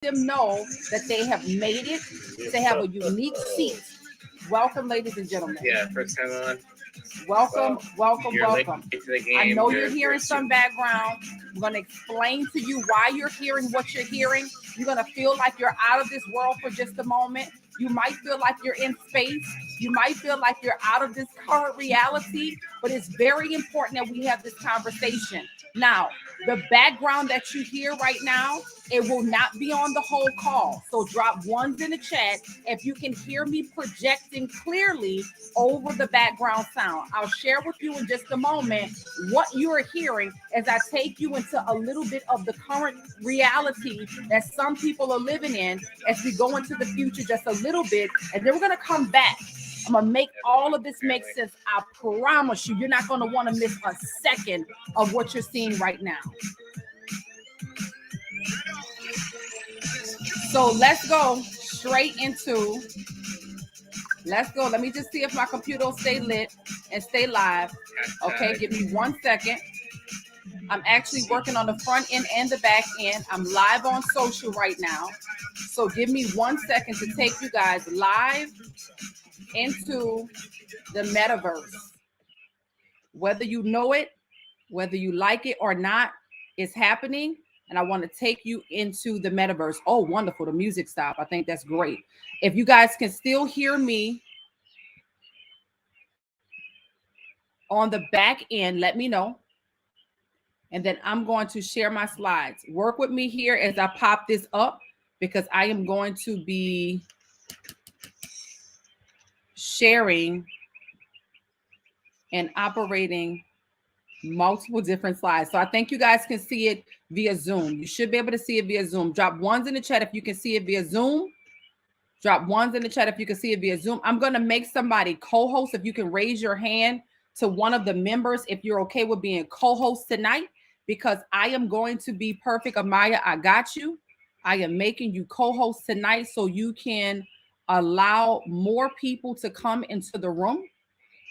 them know that they have made it. They have a unique seat. Welcome, ladies and gentlemen. Yeah, first time on. Welcome, welcome, You're late welcome. to the game. I know you're hearing some background. I'm going to explain to you why you're hearing what you're hearing. You're going to feel like you're out of this world for just a moment. You might feel like you're in space. You might feel like you're out of this current reality, but it's very important that we have this conversation. Now, the background that you hear right now, it will not be on the whole call. So drop ones in the chat if you can hear me projecting clearly over the background sound. I'll share with you in just a moment what you are hearing as I take you into a little bit of the current reality that some people are living in as we go into the future just a little bit. And then we're going to come back. I'm going to make all of this make sense. I promise you, you're not going to want to miss a second of what you're seeing right now. So let's go straight into, let's go. Let me just see if my computer will stay lit and stay live. Okay, give me 1 second. I'm actually working on the front end and the back end. I'm live on social right now. So give me 1 second to take you guys live into the metaverse. Whether you know it, whether you like it or not, it's happening. And I want to take you into the metaverse. Oh, wonderful. The music stopped. I think that's great. If you guys can still hear me on the back end, let me know. And then I'm going to share my slides. Work with me here as I pop this up because I am going to be sharing and operating multiple different slides. So I think you guys can see it via Zoom. You should be able to see it via Zoom. Drop ones in the chat if you can see it via Zoom. Drop ones in the chat if you can see it via Zoom. I'm going to make somebody co-host. If you can raise your hand to one of the members, if you're okay with being co-host tonight, because I am going to be perfect. Amaya, I got you. I am making you co-host tonight so you can allow more people to come into the room.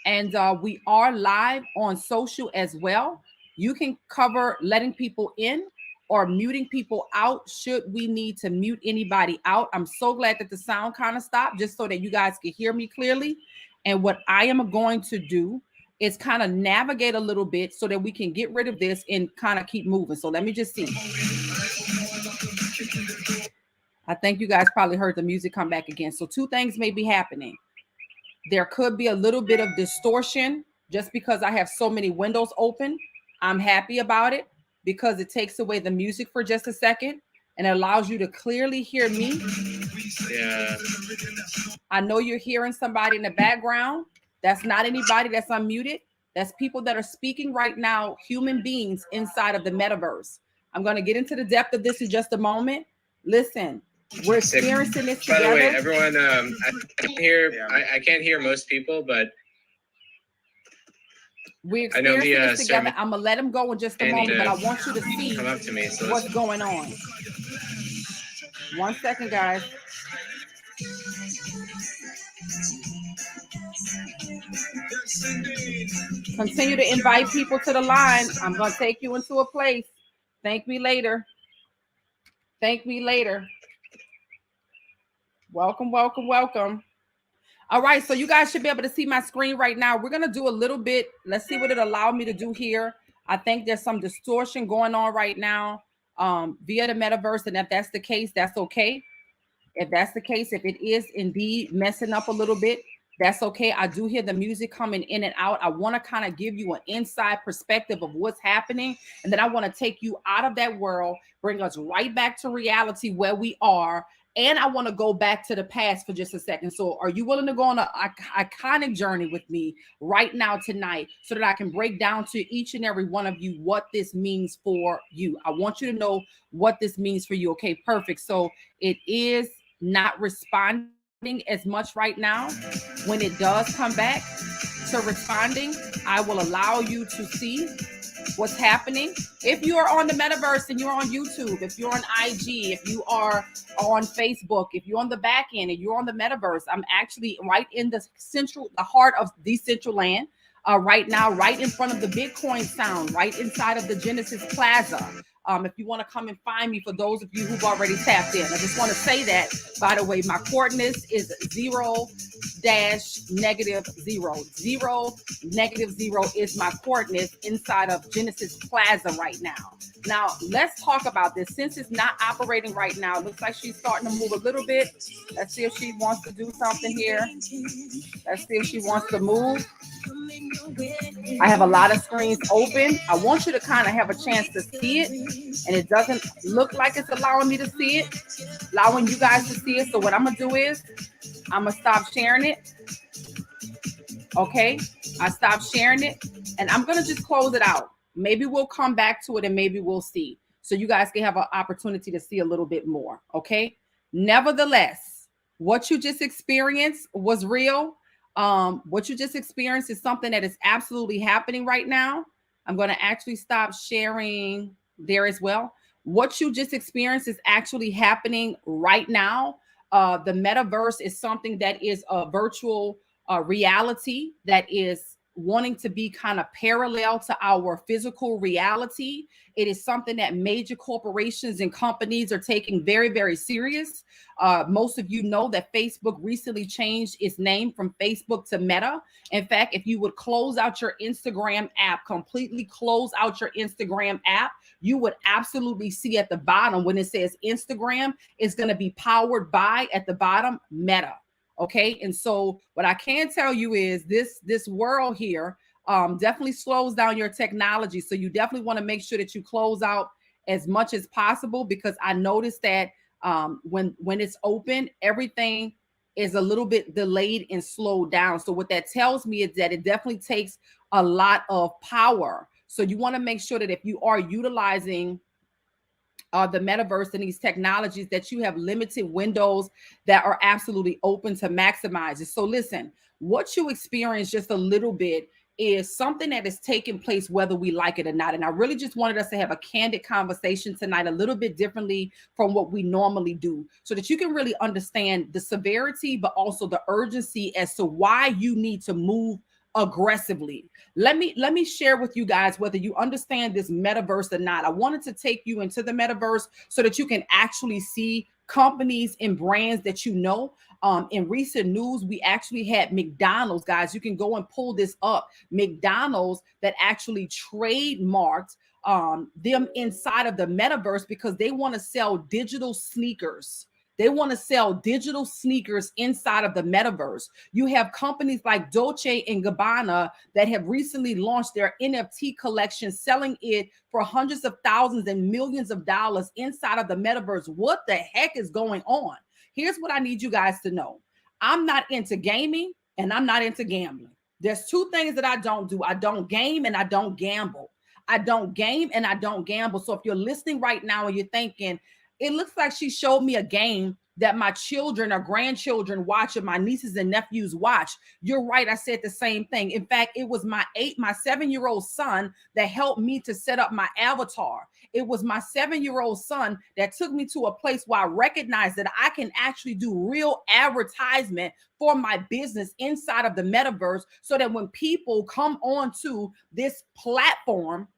And we are live on social as well. You can cover letting people in or muting people out should we need to mute anybody out. I'm so glad that the sound kind of stopped just so that you guys can hear me clearly. And what I am going to do is kind of navigate a little bit so that we can get rid of this and kind of keep moving. So let me just see. I think you guys probably heard the music come back again. So two things may be happening. There could be a little bit of distortion just because I have so many windows open. I'm happy about it because it takes away the music for just a second and allows you to clearly hear me. Yeah. I know you're hearing somebody in the background. That's not anybody that's unmuted. That's people that are speaking right now, human beings inside of the metaverse. I'm going to get into the depth of this in just a moment. Listen. We're experiencing this together. By the way, everyone, I can't hear most people, but we're experiencing this together. I'm gonna let him go in just a moment, but I want you to see come up to me, so what's going on. 1 second, guys. Continue to invite people to the line. I'm gonna take you into a place. Thank me later. Thank me later. Welcome, welcome, welcome. All right, so you guys should be able to see my screen right now. We're going to do a little bit. Let's see what it allowed me to do here. I think there's some distortion going on right now via the metaverse, and if that's the case, that's okay. If that's the case, if it is indeed messing up a little bit, that's okay. I do hear the music coming in and out. I want to kind of give you an inside perspective of what's happening, and then I want to take you out of that world, bring us right back to reality where we are. And I want to go back to the past for just a second. So are you willing to go on an iconic journey with me right now tonight so that I can break down to each and every one of you what this means for you? I want you to know what this means for you. Okay, perfect. So it is not responding as much right now. When it does come back to responding, I will allow you to see what's happening. If you are on the metaverse and you're on YouTube, if you're on IG, if you are on Facebook, if you're on the back end and you're on the metaverse, I'm actually right in the heart of Decentraland right now, right in front of the Bitcoin Sound, right inside of the Genesis Plaza. If you want to come and find me, for those of you who've already tapped in, I just want to say that, by the way, my coordinates is 0-0. 0 is my coordinates inside of Genesis Plaza right now. Now, let's talk about this. Since it's not operating right now, it looks like she's starting to move a little bit. Let's see if she wants to do something here. Let's see if she wants to move. I have a lot of screens open. I want you to kind of have a chance to see it, and it doesn't look like it's allowing me to see it, allowing you guys to see it. So what I'm gonna do is I'm gonna stop sharing it. Okay, I stopped sharing it, and I'm gonna just close it out. Maybe we'll come back to it, and maybe we'll see, so you guys can have an opportunity to see a little bit more. Okay, nevertheless, what you just experienced was real. What you just experienced is something that is absolutely happening right now. I'm going to actually stop sharing there as well. What you just experienced is actually happening right now. The metaverse is something that is a virtual reality that is wanting to be kind of parallel to our physical reality. It is something that major corporations and companies are taking very, very serious. Most of you know that Facebook recently changed its name from Facebook to Meta. In fact, if you would close out your Instagram app, completely close out your Instagram app, you would absolutely see at the bottom when it says Instagram is going to be powered by, at the bottom, Meta. Okay, and so what I can tell you is this world here definitely slows down your technology. So you definitely want to make sure that you close out as much as possible, because I noticed that when it's open, everything is a little bit delayed and slowed down. So what that tells me is that it definitely takes a lot of power. So you want to make sure that if you are utilizing the metaverse and these technologies, that you have limited windows that are absolutely open to maximize it. So listen, what you experience just a little bit is something that is taking place whether we like it or not. And I really just wanted us to have a candid conversation tonight, a little bit differently from what we normally do, so that you can really understand the severity, but also the urgency as to why you need to move aggressively. Let me share with you guys, whether you understand this metaverse or not. I wanted to take you into the metaverse so that you can actually see companies and brands that you know. In recent news, we actually had McDonald's, guys. You can go and pull this up. McDonald's that actually trademarked them inside of the metaverse because they want to sell digital sneakers. They want to sell digital sneakers inside of the metaverse. You have companies like Dolce and Gabbana that have recently launched their NFT collection, selling it for hundreds of thousands and millions of dollars inside of the metaverse. What the heck is going on? Here's what I need you guys to know. I'm not into gaming and I'm not into gambling. There's two things that I don't do. I don't game and I don't gamble. I don't game and I don't gamble. So if you're listening right now and you're thinking, it looks like she showed me a game that my children or grandchildren watch and my nieces and nephews watch. You're right. I said the same thing. In fact, it was my 7-year-old son that helped me to set up my avatar. It was my 7-year-old son that took me to a place where I recognized that I can actually do real advertisement for my business inside of the metaverse, so that when people come onto this platform,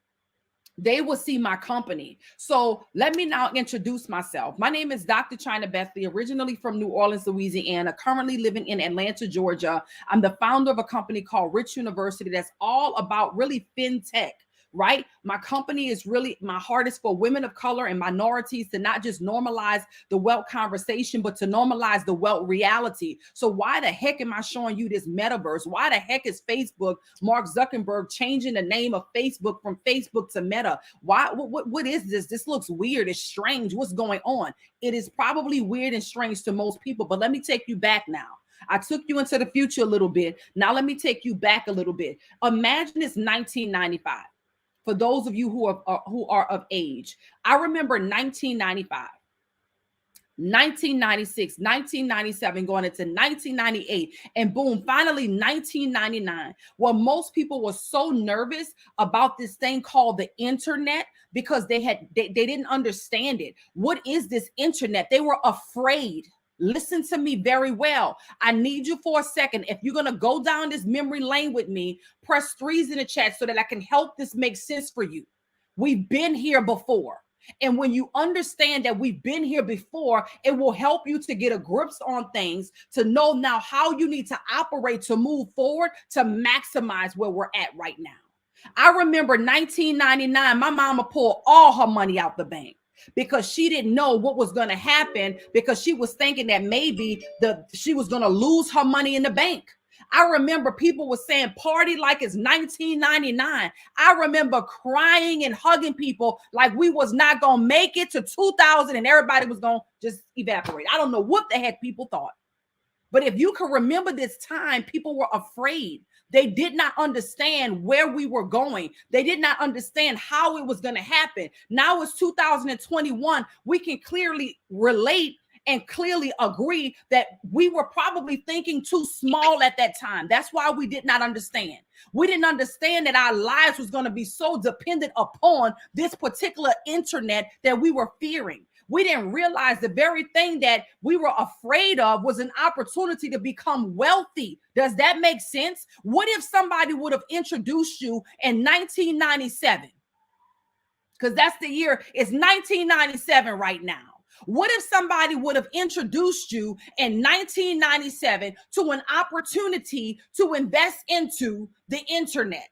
they will see my company. So let me now introduce myself. My name is Dr. China Bethley, originally from New Orleans, Louisiana, currently living in Atlanta, Georgia. I'm the founder of a company called Rich University that's all about really fintech. Right? My company is really, my heart is for women of color and minorities to not just normalize the wealth conversation, but to normalize the wealth reality. So why the heck am I showing you this metaverse? Why the heck is Facebook, Mark Zuckerberg, changing the name of Facebook from Facebook to Meta? Why? What is this? This looks weird. It's strange. What's going on? It is probably weird and strange to most people, but let me take you back now. I took you into the future a little bit. Now let me take you back a little bit. Imagine it's 1995. For those of you who are of age, I remember 1995, 1996, 1997, going into 1998, and boom, finally 1999. Well, most people were so nervous about this thing called the internet because they didn't understand it. What is this internet? They were afraid. Listen to me very well. I need you for a second. If you're going to go down this memory lane with me, press 3s in the chat so that I can help this make sense for you. We've been here before. And when you understand that we've been here before, it will help you to get a grips on things, to know now how you need to operate to move forward, to maximize where we're at right now. I remember 1999, my mama pulled all her money out the bank because she didn't know what was going to happen, because she was thinking that maybe she was going to lose her money in the bank. I remember people were saying party like it's 1999. I remember crying and hugging people like we was not going to make it to 2000 and everybody was going to just evaporate. I don't know what the heck people thought. But if you can remember this time, people were afraid. They did not understand where we were going. They did not understand how it was going to happen. Now it's 2021. We can clearly relate and clearly agree that we were probably thinking too small at that time. That's why we did not understand. We didn't understand that our lives was going to be so dependent upon this particular internet that we were fearing. We didn't realize the very thing that we were afraid of was an opportunity to become wealthy. Does that make sense? What if somebody would have introduced you in 1997? Because that's the year, it's 1997 right now. What if somebody would have introduced you in 1997 to an opportunity to invest into the internet?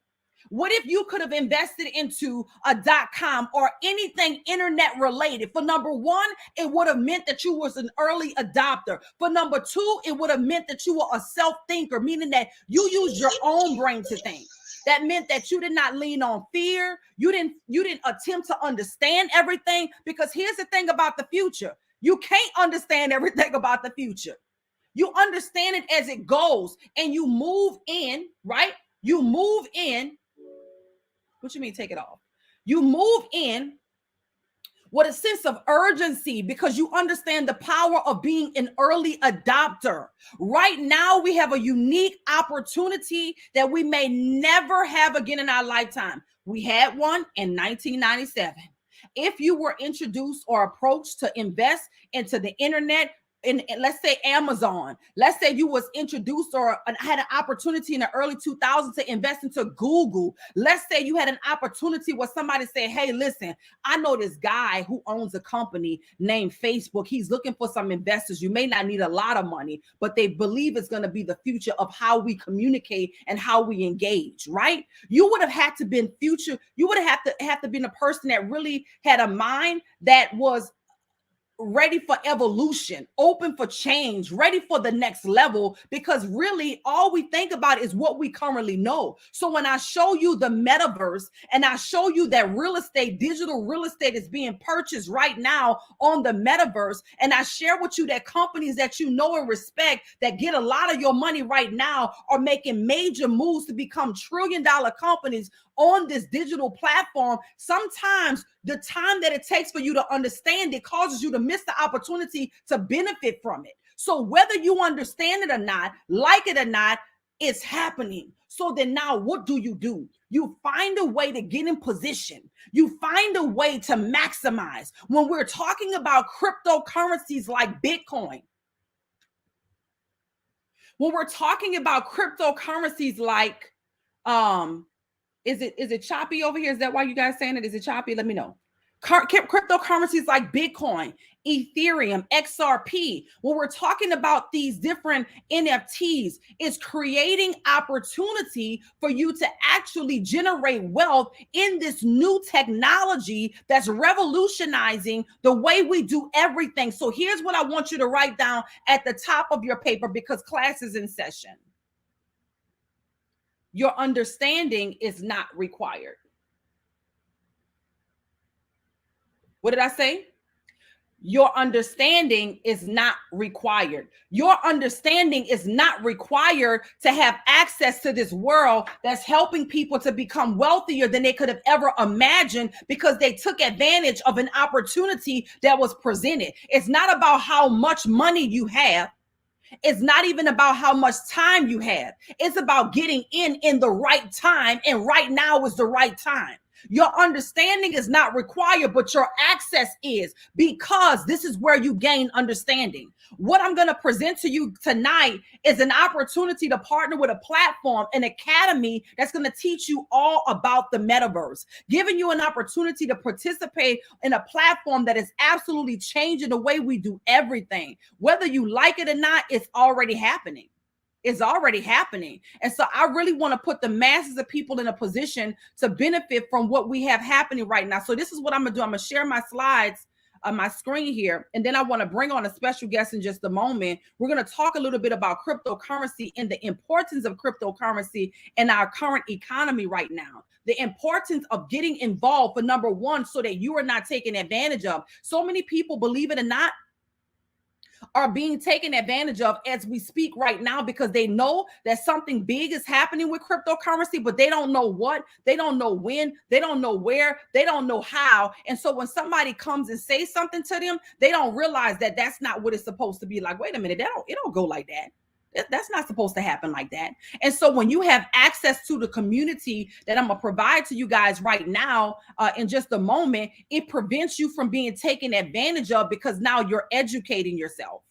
What if you could have invested into a .com or anything internet related? For number one, it would have meant that you was an early adopter. For number two, it would have meant that you were a self-thinker, meaning that you used your own brain to think. That meant that you did not lean on fear. You didn't attempt to understand everything, because here's the thing about the future. You can't understand everything about the future. You understand it as it goes, and you move in, right? You move in. What you mean take it off? You move in with a sense of urgency because you understand the power of being an early adopter. Right now, we have a unique opportunity that we may never have again in our lifetime. We had one in 1997. If you were introduced or approached to invest into the internet, in let's say Amazon, let's say you was introduced or had an opportunity in the early 2000s to invest into Google. Let's say you had an opportunity where somebody said, hey, listen, I know this guy who owns a company named Facebook. He's looking for some investors. You may not need a lot of money, but they believe it's going to be the future of how we communicate and how we engage, right? You would have had to been future. You would have to been a person that really had a mind that was ready for evolution, open for change, ready for the next level, because really all we think about is what we currently know. So when I show you the metaverse and I show you that real estate, digital real estate is being purchased right now on the metaverse, and I share with you that companies that you know and respect that get a lot of your money right now are making major moves to become trillion-dollar companies on this digital platform, sometimes the time that it takes for you to understand it causes you to miss the opportunity to benefit from it. So whether you understand it or not, like it or not, it's happening. So then now what do? You find a way to get in position. You find a way to maximize. When we're talking about cryptocurrencies like Bitcoin, when we're talking about cryptocurrencies like, is it choppy over here? Is that why you guys saying it? Is it choppy? Let me know. Cryptocurrencies like Bitcoin, Ethereum, XRP. When we're talking about these different NFTs, it's creating opportunity for you to actually generate wealth in this new technology that's revolutionizing the way we do everything. So here's what I want you to write down at the top of your paper, because class is in session. Your understanding is not required. What did I say? Your understanding is not required. Your understanding is not required to have access to this world that's helping people to become wealthier than they could have ever imagined, because they took advantage of an opportunity that was presented. It's not about how much money you have. It's not even about how much time you have. It's about getting in the right time. And right now is the right time. Your understanding is not required, but your access is, because this is where you gain understanding. What I'm going to present to you tonight is an opportunity to partner with a platform, an academy that's going to teach you all about the metaverse, giving you an opportunity to participate in a platform that is absolutely changing the way we do everything. Whether you like it or not, it's already happening. It's already happening. And so I really want to put the masses of people in a position to benefit from what we have happening right now. So this is what I'm going to do. I'm going to share my slides on my screen here. And then I want to bring on a special guest in just a moment. We're going to talk a little bit about cryptocurrency and the importance of cryptocurrency in our current economy right now. The importance of getting involved, for number one, so that you are not taken advantage of. So many people, believe it or not, are being taken advantage of as we speak right now, because they know that something big is happening with cryptocurrency, but they don't know what, they don't know when, they don't know where, they don't know how. And so when somebody comes and says something to them, they don't realize that that's not what it's supposed to be. Like, wait a minute, it don't go like that. That's not supposed to happen like that. And so when you have access to the community that I'm going to provide to you guys right now, in just a moment, it prevents you from being taken advantage of, because now you're educating yourself.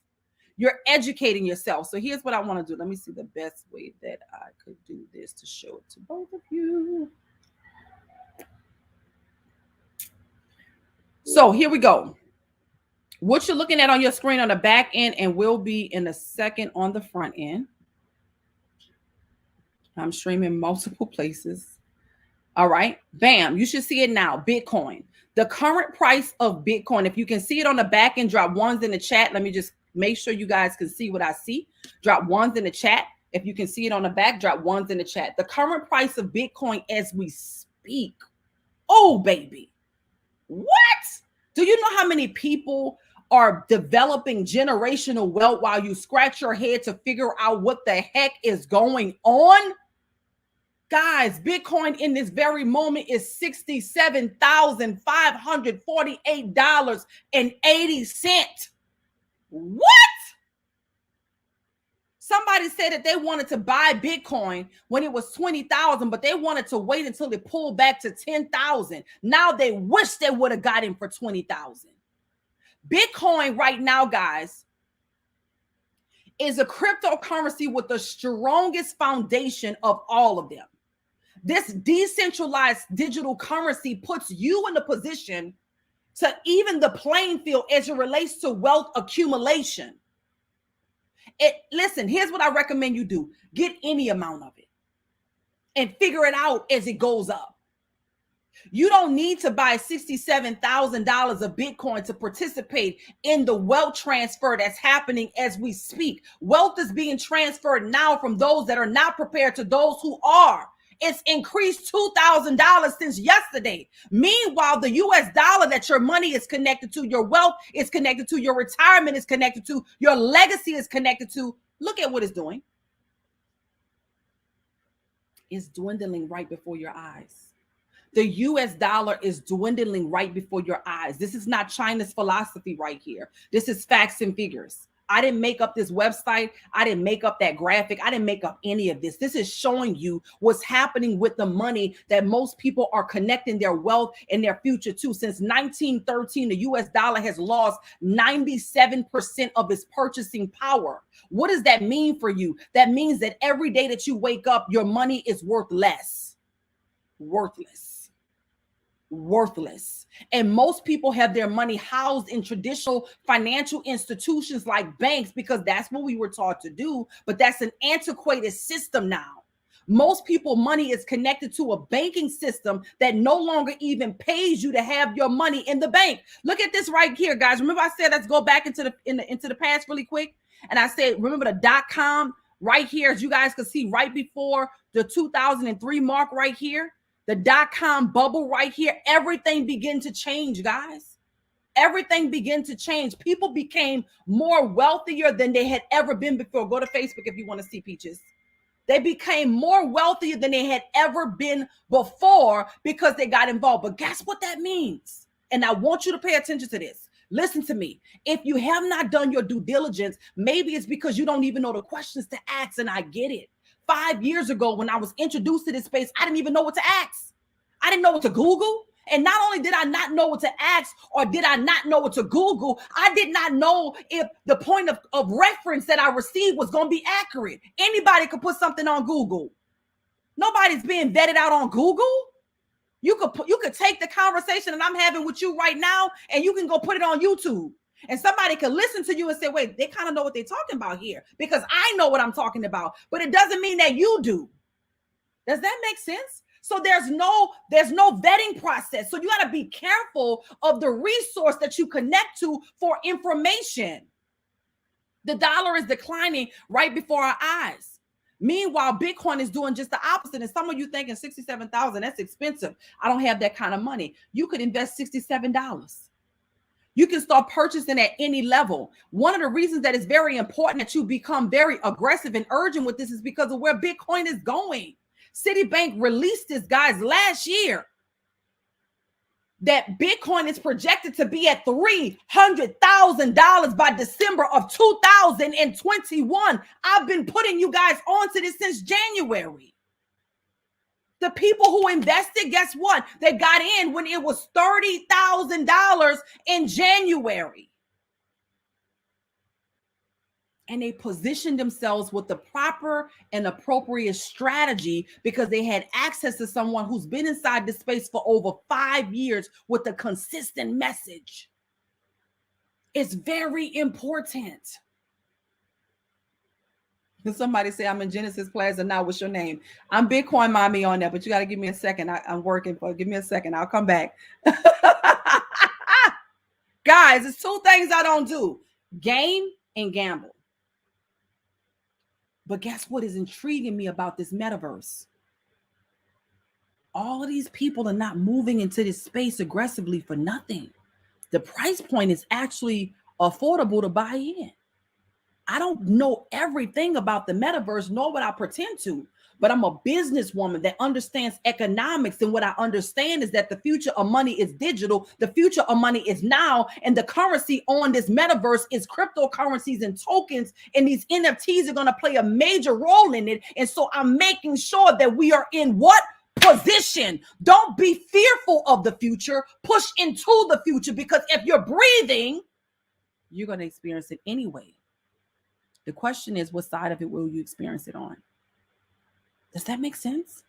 You're educating yourself. So here's what I want to do. Let me see the best way that I could do this to show it to both of you. So here we go. What you're looking at on your screen on the back end and will be in a second on the front end. I'm streaming multiple places. All right. Bam. You should see it now. Bitcoin. The current price of Bitcoin. If you can see it on the back end, drop ones in the chat. Let me just make sure you guys can see what I see. Drop ones in the chat. If you can see it on the back, drop ones in the chat. The current price of Bitcoin as we speak. Oh, baby. What? Do you know how many people are developing generational wealth while you scratch your head to figure out what the heck is going on? Guys, Bitcoin in this very moment is $67,548.80. What? Somebody said that they wanted to buy Bitcoin when it was 20,000, but they wanted to wait until it pulled back to 10,000. Now they wish they would have got him for 20,000. Bitcoin right now, guys, is a cryptocurrency with the strongest foundation of all of them. This decentralized digital currency puts you in a position to even the playing field as it relates to wealth accumulation. Listen, here's what I recommend you do. Get any amount of it and figure it out as it goes up. You don't need to buy $67,000 of Bitcoin to participate in the wealth transfer that's happening as we speak. Wealth is being transferred now from those that are not prepared to those who are. It's increased $2,000 since yesterday. Meanwhile, the US dollar that your money is connected to, your wealth is connected to, your retirement is connected to, your legacy is connected to. Look at what it's doing. It's dwindling right before your eyes. The US dollar is dwindling right before your eyes. This is not China's philosophy right here. This is facts and figures. I didn't make up this website. I didn't make up that graphic. I didn't make up any of this. This is showing you what's happening with the money that most people are connecting their wealth and their future to. Since 1913, the US dollar has lost 97% of its purchasing power. What does that mean for you? That means that every day that you wake up, your money is worth less. Worthless. And most people have their money housed in traditional financial institutions like banks because that's what we were taught to do. But that's an antiquated system now. Most people money is connected to a banking system that no longer even pays you to have your money in the bank. Look at this right here, guys. Remember I said let's go back into the past really quick. And I said, remember the .com right here, as you guys can see right before the 2003 mark right here. The .com bubble right here, everything began to change, guys. Everything began to change. People became more wealthier than they had ever been before. Go to Facebook if you want to see Peaches. They became more wealthier than they had ever been before because they got involved. But guess what that means? And I want you to pay attention to this. Listen to me. If you have not done your due diligence, maybe it's because you don't even know the questions to ask, and I get it. 5 years ago, when I was introduced to this space, I didn't even know what to ask. I I didn't know what to Google. And not only did I not know what to ask, or did I not know what to Google, I did not know if the point of reference that I received was going to be accurate. Anybody could put something on Google. Nobody's being vetted out on Google. You could take the conversation that I'm having with you right now, and you can go put it on YouTube. And somebody could listen to you and say, wait, they kind of know what they're talking about here, because I know what I'm talking about. But it doesn't mean that you do. Does that make sense? So there's no vetting process. So you got to be careful of the resource that you connect to for information. The dollar is declining right before our eyes. Meanwhile, Bitcoin is doing just the opposite. And some of you thinking 67,000, that's expensive. I don't have that kind of money. You could invest $67. You can start purchasing at any level. One of the reasons that it's very important that you become very aggressive and urgent with this is because of where Bitcoin is going. Citibank released this, guys, last year, that Bitcoin is projected to be at $300,000 by December of 2021. I've been putting you guys onto this since January. The people who invested, guess what? They got in when it was $30,000 in January. And they positioned themselves with the proper and appropriate strategy because they had access to someone who's been inside this space for over 5 years with a consistent message. It's very important. Somebody say I'm in Genesis class and now what's your name? I'm Bitcoin mommy on that, but you got to give me a second. I'm working for, give me a second. I'll come back. Guys, it's two things I don't do: game and gamble. But guess what is intriguing me about this metaverse? All of these people are not moving into this space aggressively for nothing. The price point is actually affordable to buy in. I don't know everything about the metaverse, nor would I pretend to, but I'm a businesswoman that understands economics. And what I understand is that the future of money is digital. The future of money is now. And the currency on this metaverse is cryptocurrencies and tokens. And these NFTs are going to play a major role in it. And so I'm making sure that we are in what position? Don't be fearful of the future. Push into the future, because if you're breathing, you're going to experience it anyway. The question is, what side of it will you experience it on? Does that make sense?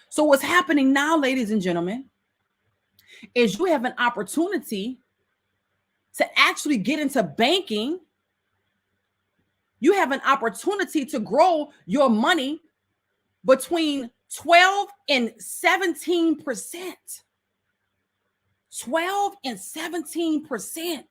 So what's happening now, ladies and gentlemen, is you have an opportunity to actually get into banking. You have an opportunity to grow your money between 12 and 17%. 12 and 17%.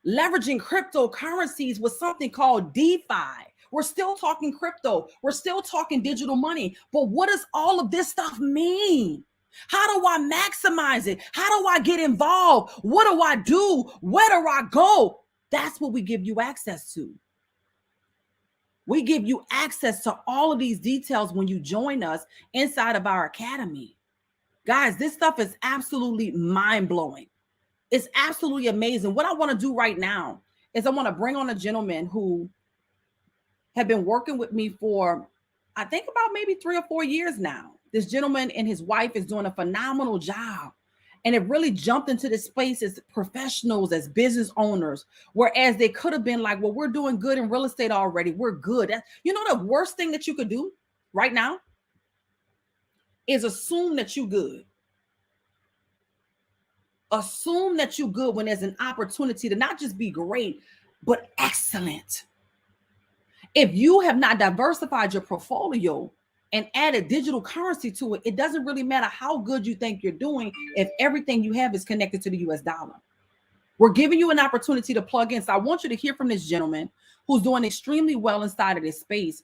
Leveraging cryptocurrencies with something called DeFi. We're still talking crypto. We're still talking digital money. But what does all of this stuff mean? How do I maximize it? How do I get involved? What do I do? Where do I go? That's what we give you access to. We give you access to all of these details when you join us inside of our academy. Guys, this stuff is absolutely mind-blowing. It's absolutely amazing. What I want to do right now is I want to bring on a gentleman who had been working with me for, I think, about maybe 3 or 4 years now. This gentleman and his wife is doing a phenomenal job. And it really jumped into this space as professionals, as business owners, whereas they could have been like, well, we're doing good in real estate already. We're good. You know, the worst thing that you could do right now is assume that you're good. Assume that you're good when there's an opportunity to not just be great, but excellent. If you have not diversified your portfolio and added digital currency to it, it doesn't really matter how good you think you're doing if everything you have is connected to the US dollar. We're giving you an opportunity to plug in. So I want you to hear from this gentleman who's doing extremely well inside of this space,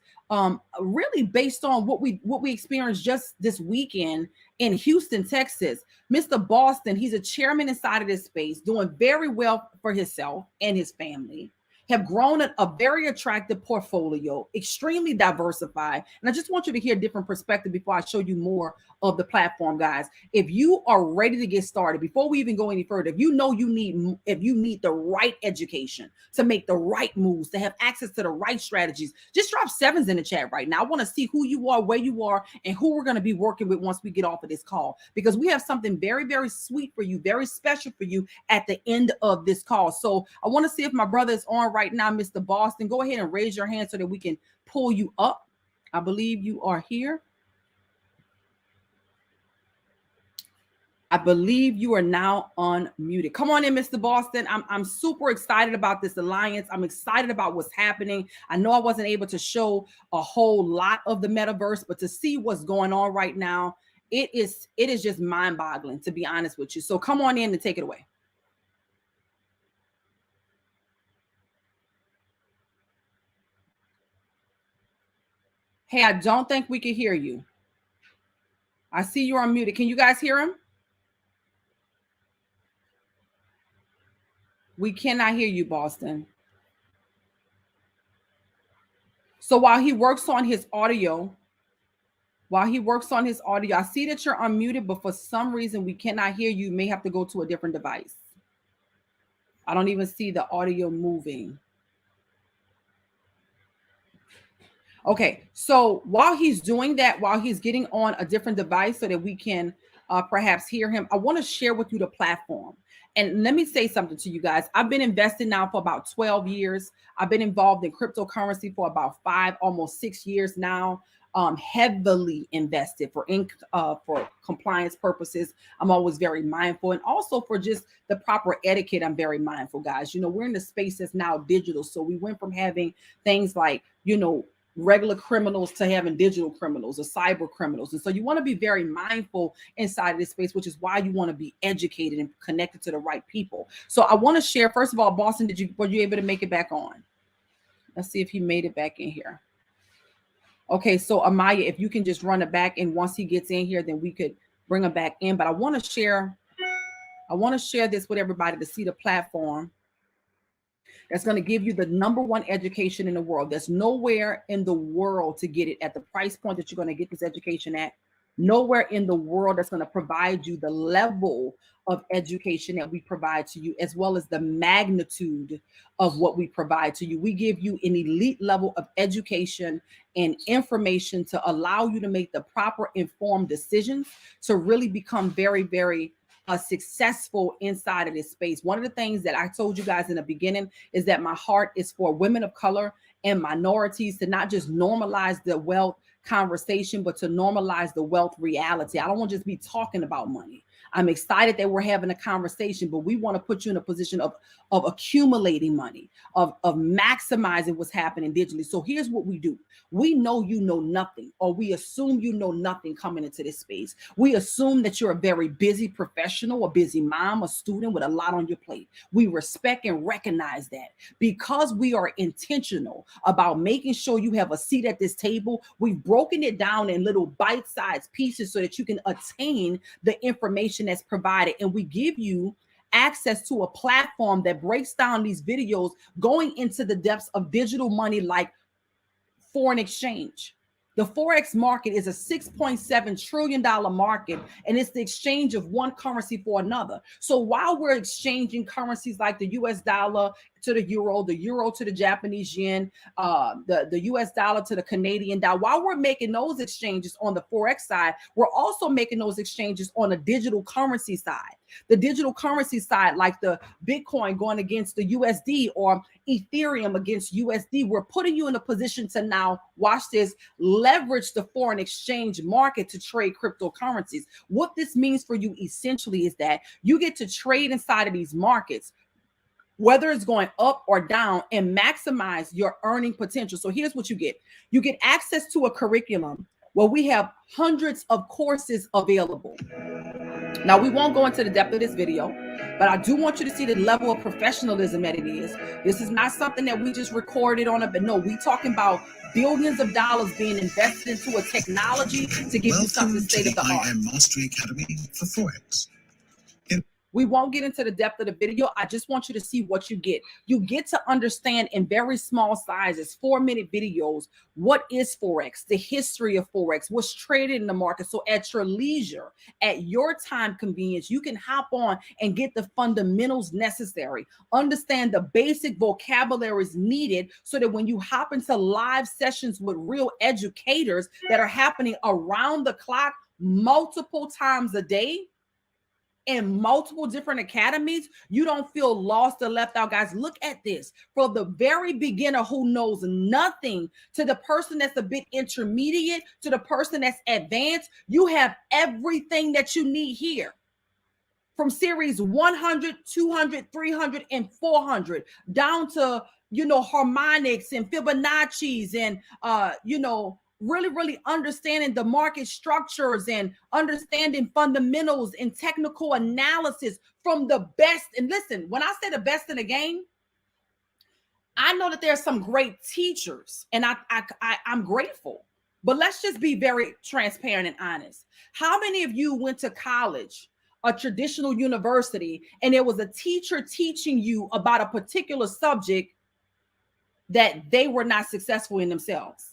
really based on what we experienced just this weekend in Houston, Texas. Mr. Boston, he's a chairman inside of this space, doing very well for himself and his family. have grown a very attractive portfolio, extremely diversified. And I just want you to hear a different perspective before I show you more of the platform, guys. If you are ready to get started, before we even go any further, if you know you need the right education to make the right moves, to have access to the right strategies, just drop sevens in the chat right now. I want to see who you are, where you are, and who we're going to be working with once we get off of this call, because we have something very, very sweet for you, very special for you at the end of this call. So I want to see if my brother is on right now, Mr. Boston. Go ahead and raise your hand so that we can pull you up. I believe you are here. I believe you are now unmuted. Come on in, Mr. Boston. I'm super excited about this alliance. I'm excited about what's happening. I know I wasn't able to show a whole lot of the metaverse, but to see what's going on right now, it is just mind-boggling, to be honest with you. So come on in and take it away. Hey, I don't think we can hear you. I see you're unmuted. Can you guys hear him? We cannot hear you, Boston. So while he works on his audio, I see that you're unmuted, but for some reason we cannot hear you. You may have to go to a different device. I don't even see the audio moving. Okay, so while he's doing that, while he's getting on a different device so that we can perhaps hear him, I want to share with you the platform. And let me say something to you guys. I've been investing now for about 12 years. I've been involved in cryptocurrency for about 5, almost 6 years now. Heavily invested for compliance purposes. I'm always very mindful, and also for just the proper etiquette, I'm very mindful, guys. You know, we're in the space that's now digital. So we went from having things like, you know, regular criminals to having digital criminals or cyber criminals. And so you want to be very mindful inside of this space, which is why you want to be educated and connected to the right people. So I want to share, first of all, Boston, were you able to make it back on? Let's see if he made it back in here. Okay, so Amaya, if you can just run it back, and once he gets in here, then we could bring him back in. But I want to share this with everybody to see the platform that's going to give you the #1 education in the world. There's nowhere in the world to get it at the price point that you're going to get this education at. Nowhere in the world that's going to provide you the level of education that we provide to you, as well as the magnitude of what we provide to you. We give you an elite level of education and information to allow you to make the proper informed decisions to really become very, very successful inside of this space. One of the things that I told you guys in the beginning is that my heart is for women of color and minorities to not just normalize the wealth conversation, but to normalize the wealth reality. I don't want to just be talking about money. I'm excited that we're having a conversation, but we want to put you in a position of accumulating money, of maximizing what's happening digitally. So here's what we do. We know you know nothing, or we assume you know nothing coming into this space. We assume that you're a very busy professional, a busy mom, a student with a lot on your plate. We respect and recognize that. Because we are intentional about making sure you have a seat at this table, we've broken it down in little bite-sized pieces so that you can attain the information that's provided. And we give you access to a platform that breaks down these videos going into the depths of digital money, like foreign exchange. The Forex market is a $6.7 trillion market, and it's the exchange of one currency for another. So while we're exchanging currencies like the US dollar to the euro to the Japanese yen, the US dollar to the Canadian dollar, while we're making those exchanges on the Forex side, we're also making those exchanges on a digital currency side. The digital currency side, like the Bitcoin going against the USD or Ethereum against USD, we're putting you in a position to now, watch this, leverage the foreign exchange market to trade cryptocurrencies. What this means for you essentially is that you get to trade inside of these markets, whether it's going up or down, and maximize your earning potential. So here's what you get. You get access to a curriculum where we have hundreds of courses available. Now, we won't go into the depth of this video, but I do want you to see the level of professionalism that it is. This is not something that we just recorded on but no, we talking about billions of dollars being invested into a technology to give you something state of the art. Mastery Academy for Forex. We won't get into the depth of the video. I just want you to see what you get. You get to understand in very small sizes, 4-minute videos, what is Forex, the history of Forex, what's traded in the market. So at your leisure, at your time convenience, you can hop on and get the fundamentals necessary. Understand the basic vocabularies needed so that when you hop into live sessions with real educators that are happening around the clock, multiple times a day, in multiple different academies, you don't feel lost or left out. Guys, look at this. For the very beginner who knows nothing to the person that's a bit intermediate to the person that's advanced, you have everything that you need here. From series 100, 200, 300, and 400 down to, harmonics and Fibonacci's and, really understanding the market structures and understanding fundamentals and technical analysis from the best. And listen, when I say the best in the game, I know that there's some great teachers, and I'm grateful. But let's just be very transparent and honest. How many of you went to college, a traditional university, and there was a teacher teaching you about a particular subject that they were not successful in themselves?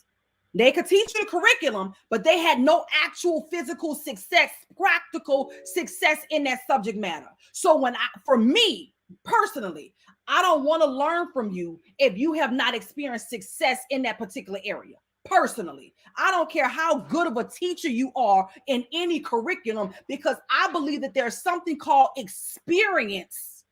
They could teach you the curriculum, but they had no actual physical success, practical success in that subject matter. So for me personally, I don't want to learn from you if you have not experienced success in that particular area. Personally, I don't care how good of a teacher you are in any curriculum, because I believe that there's something called experience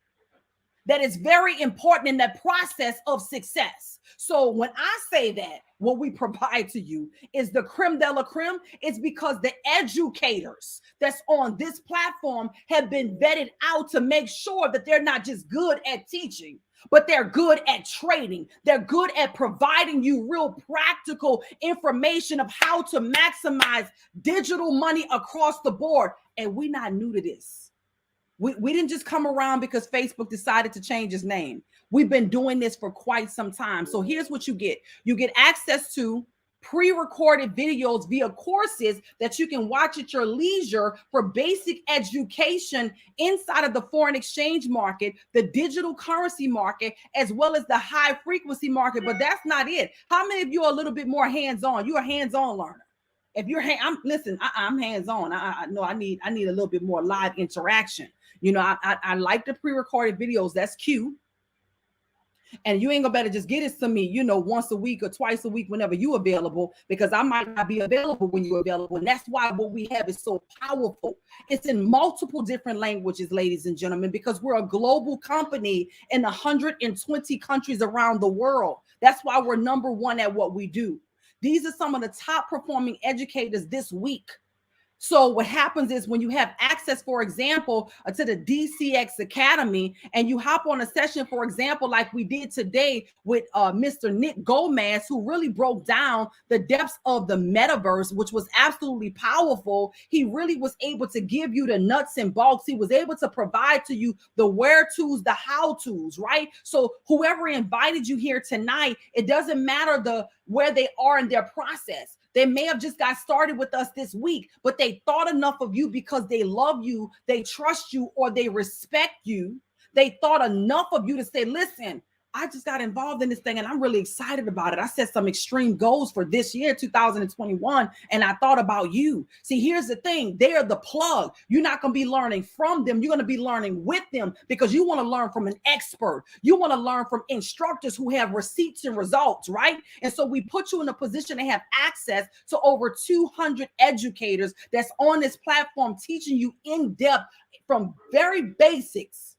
that is very important in that process of success. So when I say that what we provide to you is the creme de la creme, it's because the educators that's on this platform have been vetted out to make sure that they're not just good at teaching, but they're good at trading. They're good at providing you real practical information of how to maximize digital money across the board. And we're not new to this. We didn't just come around because Facebook decided to change its name. We've been doing this for quite some time. So here's what you get. You get access to pre-recorded videos via courses that you can watch at your leisure for basic education inside of the foreign exchange market, the digital currency market, as well as the high frequency market. But that's not it. How many of you are a little bit more hands-on? You're a hands-on learner. If you're I'm hands-on. I know I need a little bit more live interaction. I like the pre-recorded videos. That's cute. And you ain't gonna better just get it to me, once a week or twice a week whenever you available, because I might not be available when you're available. And that's why what we have is so powerful. It's in multiple different languages, ladies and gentlemen, because we're a global company in 120 countries around the world. That's why we're number one at what we do. These are some of the top performing educators this week. So what happens is when you have access, for example, to the DCX Academy, and you hop on a session, for example, like we did today with Mr. Nick Gomez, who really broke down the depths of the metaverse, which was absolutely powerful. He really was able to give you the nuts and bolts. He was able to provide to you the where-tos, the how-tos, right? So whoever invited you here tonight, it doesn't matter where they are in their process. They may have just got started with us this week, but they thought enough of you because they love you, they trust you, or they respect you. They thought enough of you to say, listen, I just got involved in this thing and I'm really excited about it. I set some extreme goals for this year, 2021, and I thought about you. See, here's the thing. They're the plug. You're not going to be learning from them. You're going to be learning with them because you want to learn from an expert. You want to learn from instructors who have receipts and results, right? And so we put you in a position to have access to over 200 educators that's on this platform teaching you in depth from very basics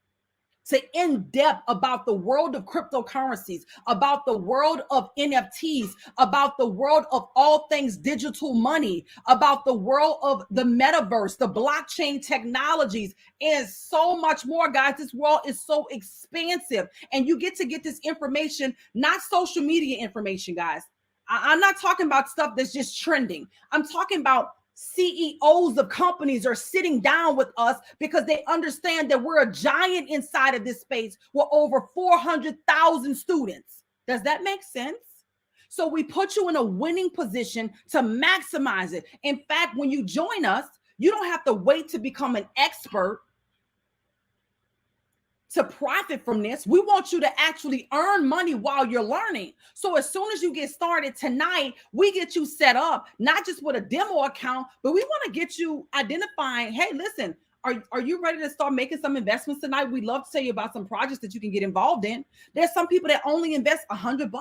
to in-depth about the world of cryptocurrencies, about the world of NFTs, about the world of all things digital money, about the world of the metaverse, the blockchain technologies, and so much more, guys. This world is so expansive, and you get to get this information, not social media information, guys. I'm not talking about stuff that's just trending. I'm talking about CEOs of companies are sitting down with us because they understand that we're a giant inside of this space with over 400,000 students. Does that make sense? So we put you in a winning position to maximize it. In fact, when you join us, you don't have to wait to become an expert. to profit from this. We want you to actually earn money while you're learning. So as soon as you get started tonight, we get you set up, not just with a demo account, but we want to get you identifying, hey, listen, are you ready to start making some investments tonight? We'd love to tell you about some projects that you can get involved in. There's some people that only invest $100.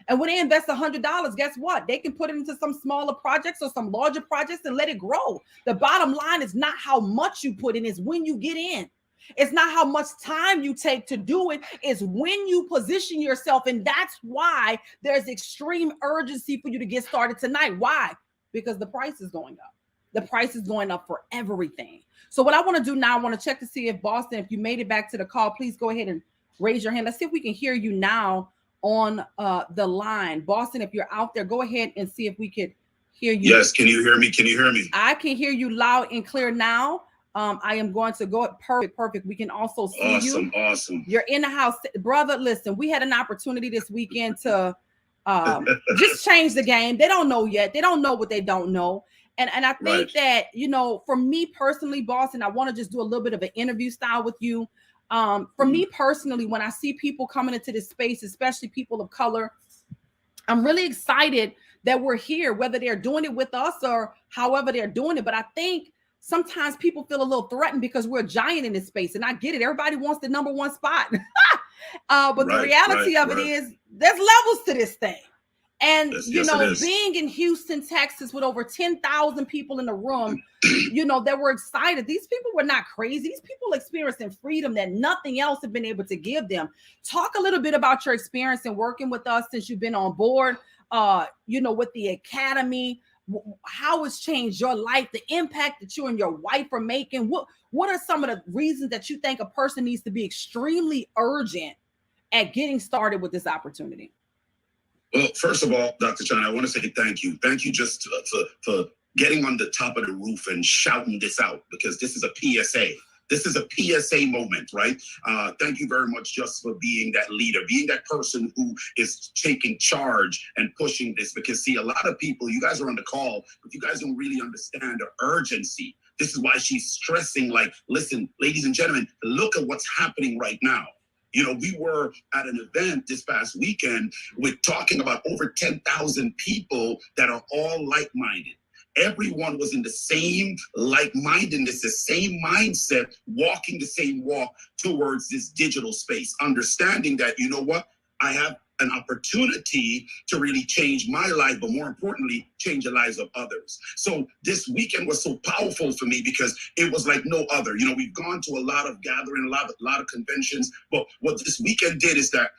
And when they invest $100, guess what? They can put it into some smaller projects or some larger projects and let it grow. The bottom line is not how much you put in, it's when you get in. It's not how much time you take to do it. It's when you position yourself. And that's why there's extreme urgency for you to get started tonight. Why? Because the price is going up. The price is going up for everything. So what I want to do now, I want to check to see if Boston, if you made it back to the call, please go ahead and raise your hand. Let's see if we can hear you now on the line. Boston, if you're out there, go ahead and see if we could hear you. Yes, can you hear me? Can you hear me? I can hear you loud and clear now. I am going to go perfect. We can also see you. Awesome. You're in the house, brother. Listen, we had an opportunity this weekend to just change the game. They don't know yet. They don't know what they don't know. And I think that, you know, for me personally, Boston, I want to just do a little bit of an interview style with you. For me personally, when I see people coming into this space, especially people of color, I'm really excited that we're here, whether they're doing it with us or however they're doing it. But I think sometimes people feel a little threatened because we're a giant in this space. And I get it. Everybody wants the number one spot. But the reality of it is there's levels to this thing. And, being in Houston, Texas, with over 10,000 people in the room, that were excited. These people were not crazy. These people experiencing freedom that nothing else had been able to give them. Talk a little bit about your experience in working with us since you've been on board, with the Academy, how it's changed your life, the impact that you and your wife are making. What are some of the reasons that you think a person needs to be extremely urgent at getting started with this opportunity? Well, first of all, Dr. China, I want to say thank you. Thank you just for getting on the top of the roof and shouting this out, because this is a PSA. This is a PSA moment, right? Thank you very much just for being that leader, being that person who is taking charge and pushing this. Because, see, a lot of people, you guys are on the call, but you guys don't really understand the urgency. This is why she's stressing, like, listen, ladies and gentlemen, look at what's happening right now. We were at an event this past weekend with talking about over 10,000 people that are all like-minded. Everyone was in the same like-mindedness, the same mindset, walking the same walk towards this digital space, understanding that, you know what, I have an opportunity to really change my life, but more importantly, change the lives of others. So this weekend was so powerful for me because it was like no other. We've gone to a lot of gathering, a lot of conventions, but what this weekend did is that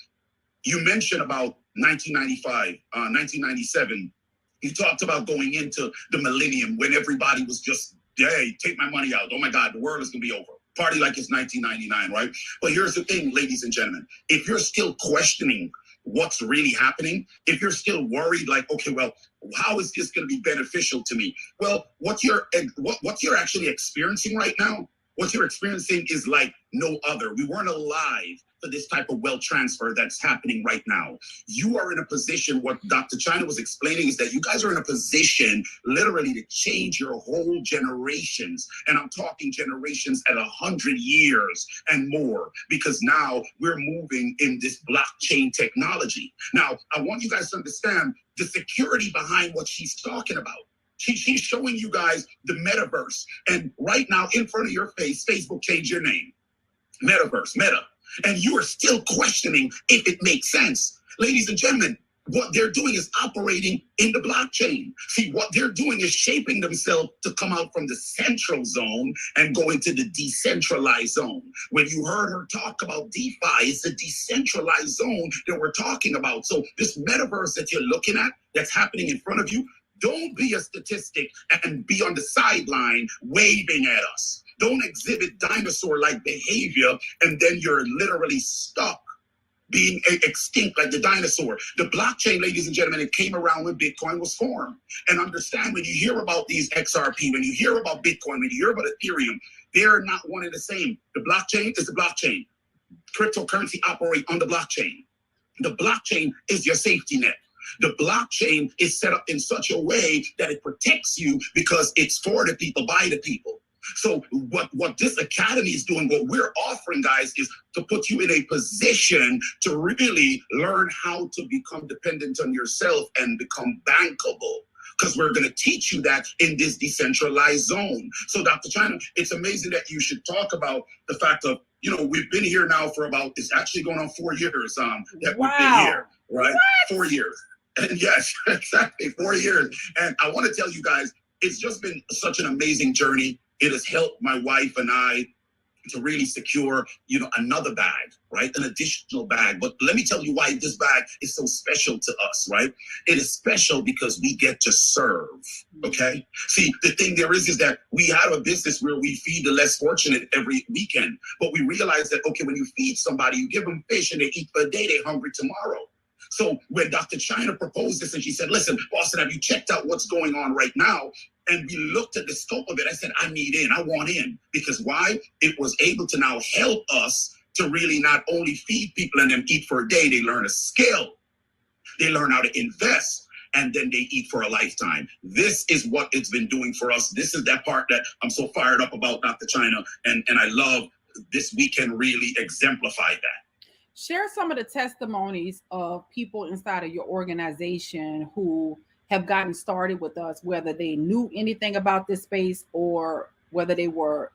you mentioned about 1995, 1997. You talked about going into the millennium when everybody was just, hey, take my money out. Oh my God, the world is gonna be over. Party like it's 1999, right? But here's the thing, ladies and gentlemen, if you're still questioning what's really happening, if you're still worried, like, okay, well, how is this going to be beneficial to me? Well, what you're actually experiencing right now, what you're experiencing is like no other. We weren't alive for this type of wealth transfer that's happening right now. You are in a position, what Dr. China was explaining is that you guys are in a position literally to change your whole generations. And I'm talking generations at 100 years and more, because now we're moving in this blockchain technology. Now, I want you guys to understand the security behind what she's talking about. She's showing you guys the metaverse. And right now, in front of your face, Facebook changed your name. Metaverse, Meta. And you are still questioning if it makes sense. Ladies and gentlemen, what they're doing is operating in the blockchain. See, what they're doing is shaping themselves to come out from the central zone and go into the decentralized zone. When you heard her talk about DeFi, it's a decentralized zone that we're talking about. So this metaverse that you're looking at, that's happening in front of you, don't be a statistic and be on the sideline waving at us. Don't exhibit dinosaur-like behavior and then you're literally stuck being extinct like the dinosaur. The blockchain, ladies and gentlemen, it came around when Bitcoin was formed. And understand, when you hear about these XRP, when you hear about Bitcoin, when you hear about Ethereum, they're not one and the same. The blockchain is the blockchain. Cryptocurrency operate on the blockchain. The blockchain is your safety net. The blockchain is set up in such a way that it protects you because it's for the people, by the people. So what this academy is doing, what we're offering, guys, is to put you in a position to really learn how to become dependent on yourself and become bankable. Because we're going to teach you that in this decentralized zone. So, Dr. China, it's amazing that you should talk about the fact of, we've been here now for about, it's actually going on 4 years that we've been here, right? What? 4 years. And yes, exactly, 4 years. And I want to tell you guys, it's just been such an amazing journey. It has helped my wife and I to really secure, another bag, right? An additional bag. But let me tell you why this bag is so special to us, right? It is special because we get to serve, okay? See, the thing there is that we have a business where we feed the less fortunate every weekend. But we realize that, okay, when you feed somebody, you give them fish and they eat for a day, they're hungry tomorrow. So when Dr. China proposed this and she said, listen, Boston, have you checked out what's going on right now? And we looked at the scope of it. I said, I need in. I want in. Because why? It was able to now help us to really not only feed people and them eat for a day, they learn a skill. They learn how to invest. And then they eat for a lifetime. This is what it's been doing for us. This is that part that I'm so fired up about, Dr. China. And I love this weekend really exemplified that. Share some of the testimonies of people inside of your organization who have gotten started with us, whether they knew anything about this space or whether they were,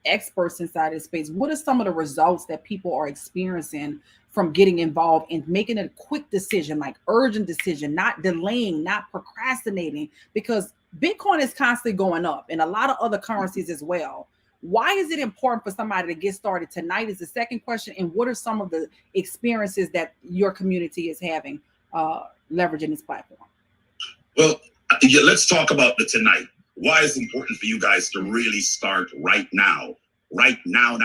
experts inside this space. What are some of the results that people are experiencing from getting involved and making a quick decision, like urgent decision, not delaying, not procrastinating? Because Bitcoin is constantly going up and a lot of other currencies as well. Why is it important for somebody to get started tonight is the second question. And what are some of the experiences that your community is having leveraging this platform? Well, let's talk about the tonight. Why is it important for you guys to really start right now? Right now.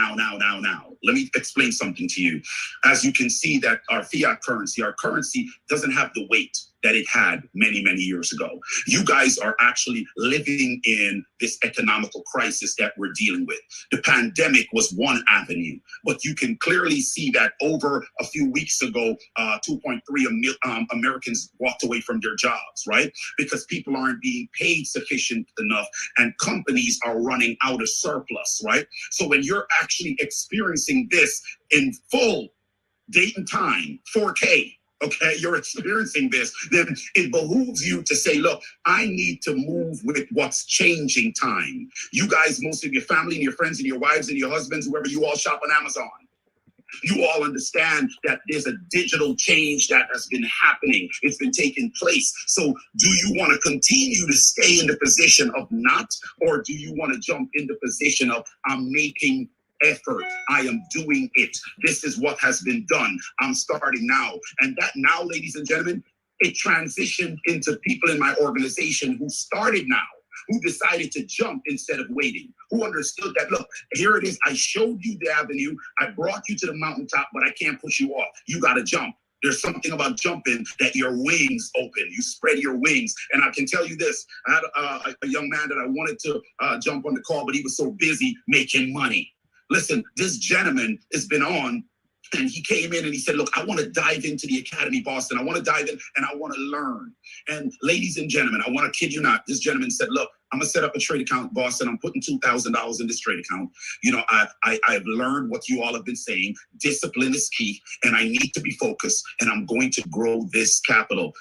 Let me explain something to you. As you can see that our currency doesn't have the weight that it had many, many years ago. You guys are actually living in this economical crisis that we're dealing with. The pandemic was one avenue, but you can clearly see that over a few weeks ago, 2.3 Americans walked away from their jobs, right? Because people aren't being paid sufficient enough and companies are running out of surplus, right? So when you're actually experiencing this in full date and time, 4K, okay, you're experiencing this, then it behooves you to say, look, I need to move with what's changing time. You guys, most of your family and your friends and your wives and your husbands, whoever, you all shop on Amazon. You all understand that there's a digital change that has been happening. It's been taking place. So do you want to continue to stay in the position of not, or do you want to jump in the position of I'm making effort, I am doing it. This is what has been done. I'm starting now. And that now, ladies and gentlemen, it transitioned into people in my organization who started now, who decided to jump instead of waiting, who understood that, look, here it is. I showed you the avenue. I brought you to the mountaintop, but I can't push you off. You got to jump. There's something about jumping that your wings open. You spread your wings. And I can tell you this. I had a young man that I wanted to jump on the call, but he was so busy making money. Listen, this gentleman has been on, and he came in and he said, look, I want to dive into the Academy, Boston. I want to dive in and I want to learn. And ladies and gentlemen, I want to kid you not. This gentleman said, look, I'm going to set up a trade account, Boston. I'm putting $2,000 in this trade account. I've learned what you all have been saying. Discipline is key, and I need to be focused, and I'm going to grow this capital.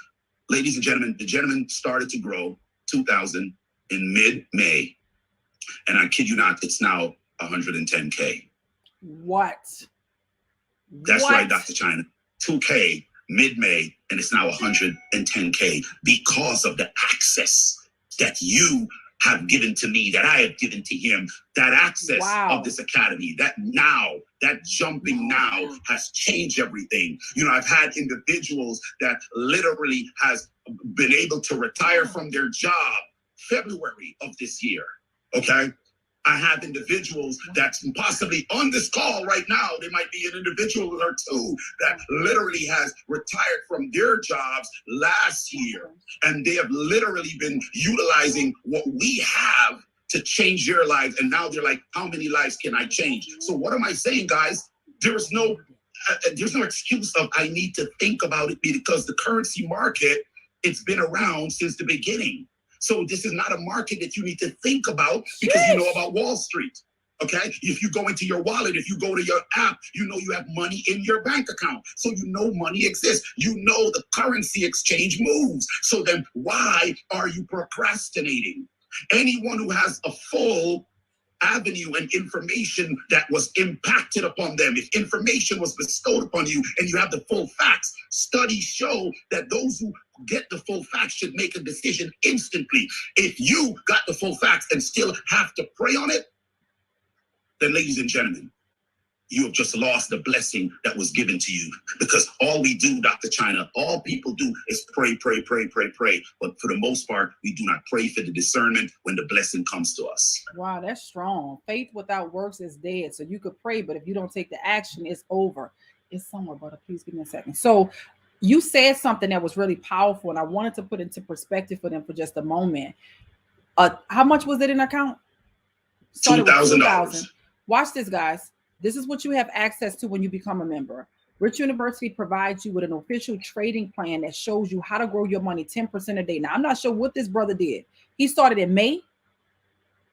Ladies and gentlemen, the gentleman started to grow 2,000 in mid-May. And I kid you not, it's now 110K. What? That's right, Dr. China. 2K mid-May, and it's now 110K because of the access that you have given to me, that I have given to him, that access of this academy, that jumping now has changed everything. I've had individuals that literally has been able to retire from their job February of this year, okay? I have individuals that's possibly on this call right now. There might be an individual or two that literally has retired from their jobs last year. And they have literally been utilizing what we have to change their lives. And now they're like, how many lives can I change? So what am I saying, guys? There's no excuse of I need to think about it, because the currency market, it's been around since the beginning. So this is not a market that you need to think about because you know about Wall Street. Okay, if you go into your wallet, if you go to your app, you know you have money in your bank account. So you know money exists. You know the currency exchange moves. So then why are you procrastinating? Anyone who has a full avenue and information that was impacted upon them, if information was bestowed upon you and you have the full facts, studies show that those who get the full facts should make a decision instantly. If you got the full facts and still have to pray on it, then ladies and gentlemen, you have just lost the blessing that was given to you, because all we do, Dr. China, all people do is pray, pray, pray, pray, pray. But for the most part, we do not pray for the discernment when the blessing comes to us. Wow, that's strong. Faith without works is dead. So you could pray, but if you don't take the action, it's over. It's somewhere, brother. Please give me a second. So you said something that was really powerful, and I wanted to put into perspective for them for just a moment. How much was it in account? $2,000. Watch this, guys. This is what you have access to when you become a member. Rich University provides you with an official trading plan that shows you how to grow your money 10% a day. Now, I'm not sure what this brother did. He started in May.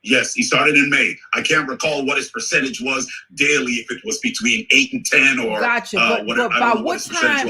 Yes, he started in May. I can't recall what his percentage was daily, if it was between 8 and 10 or gotcha. Whatever. But by what time?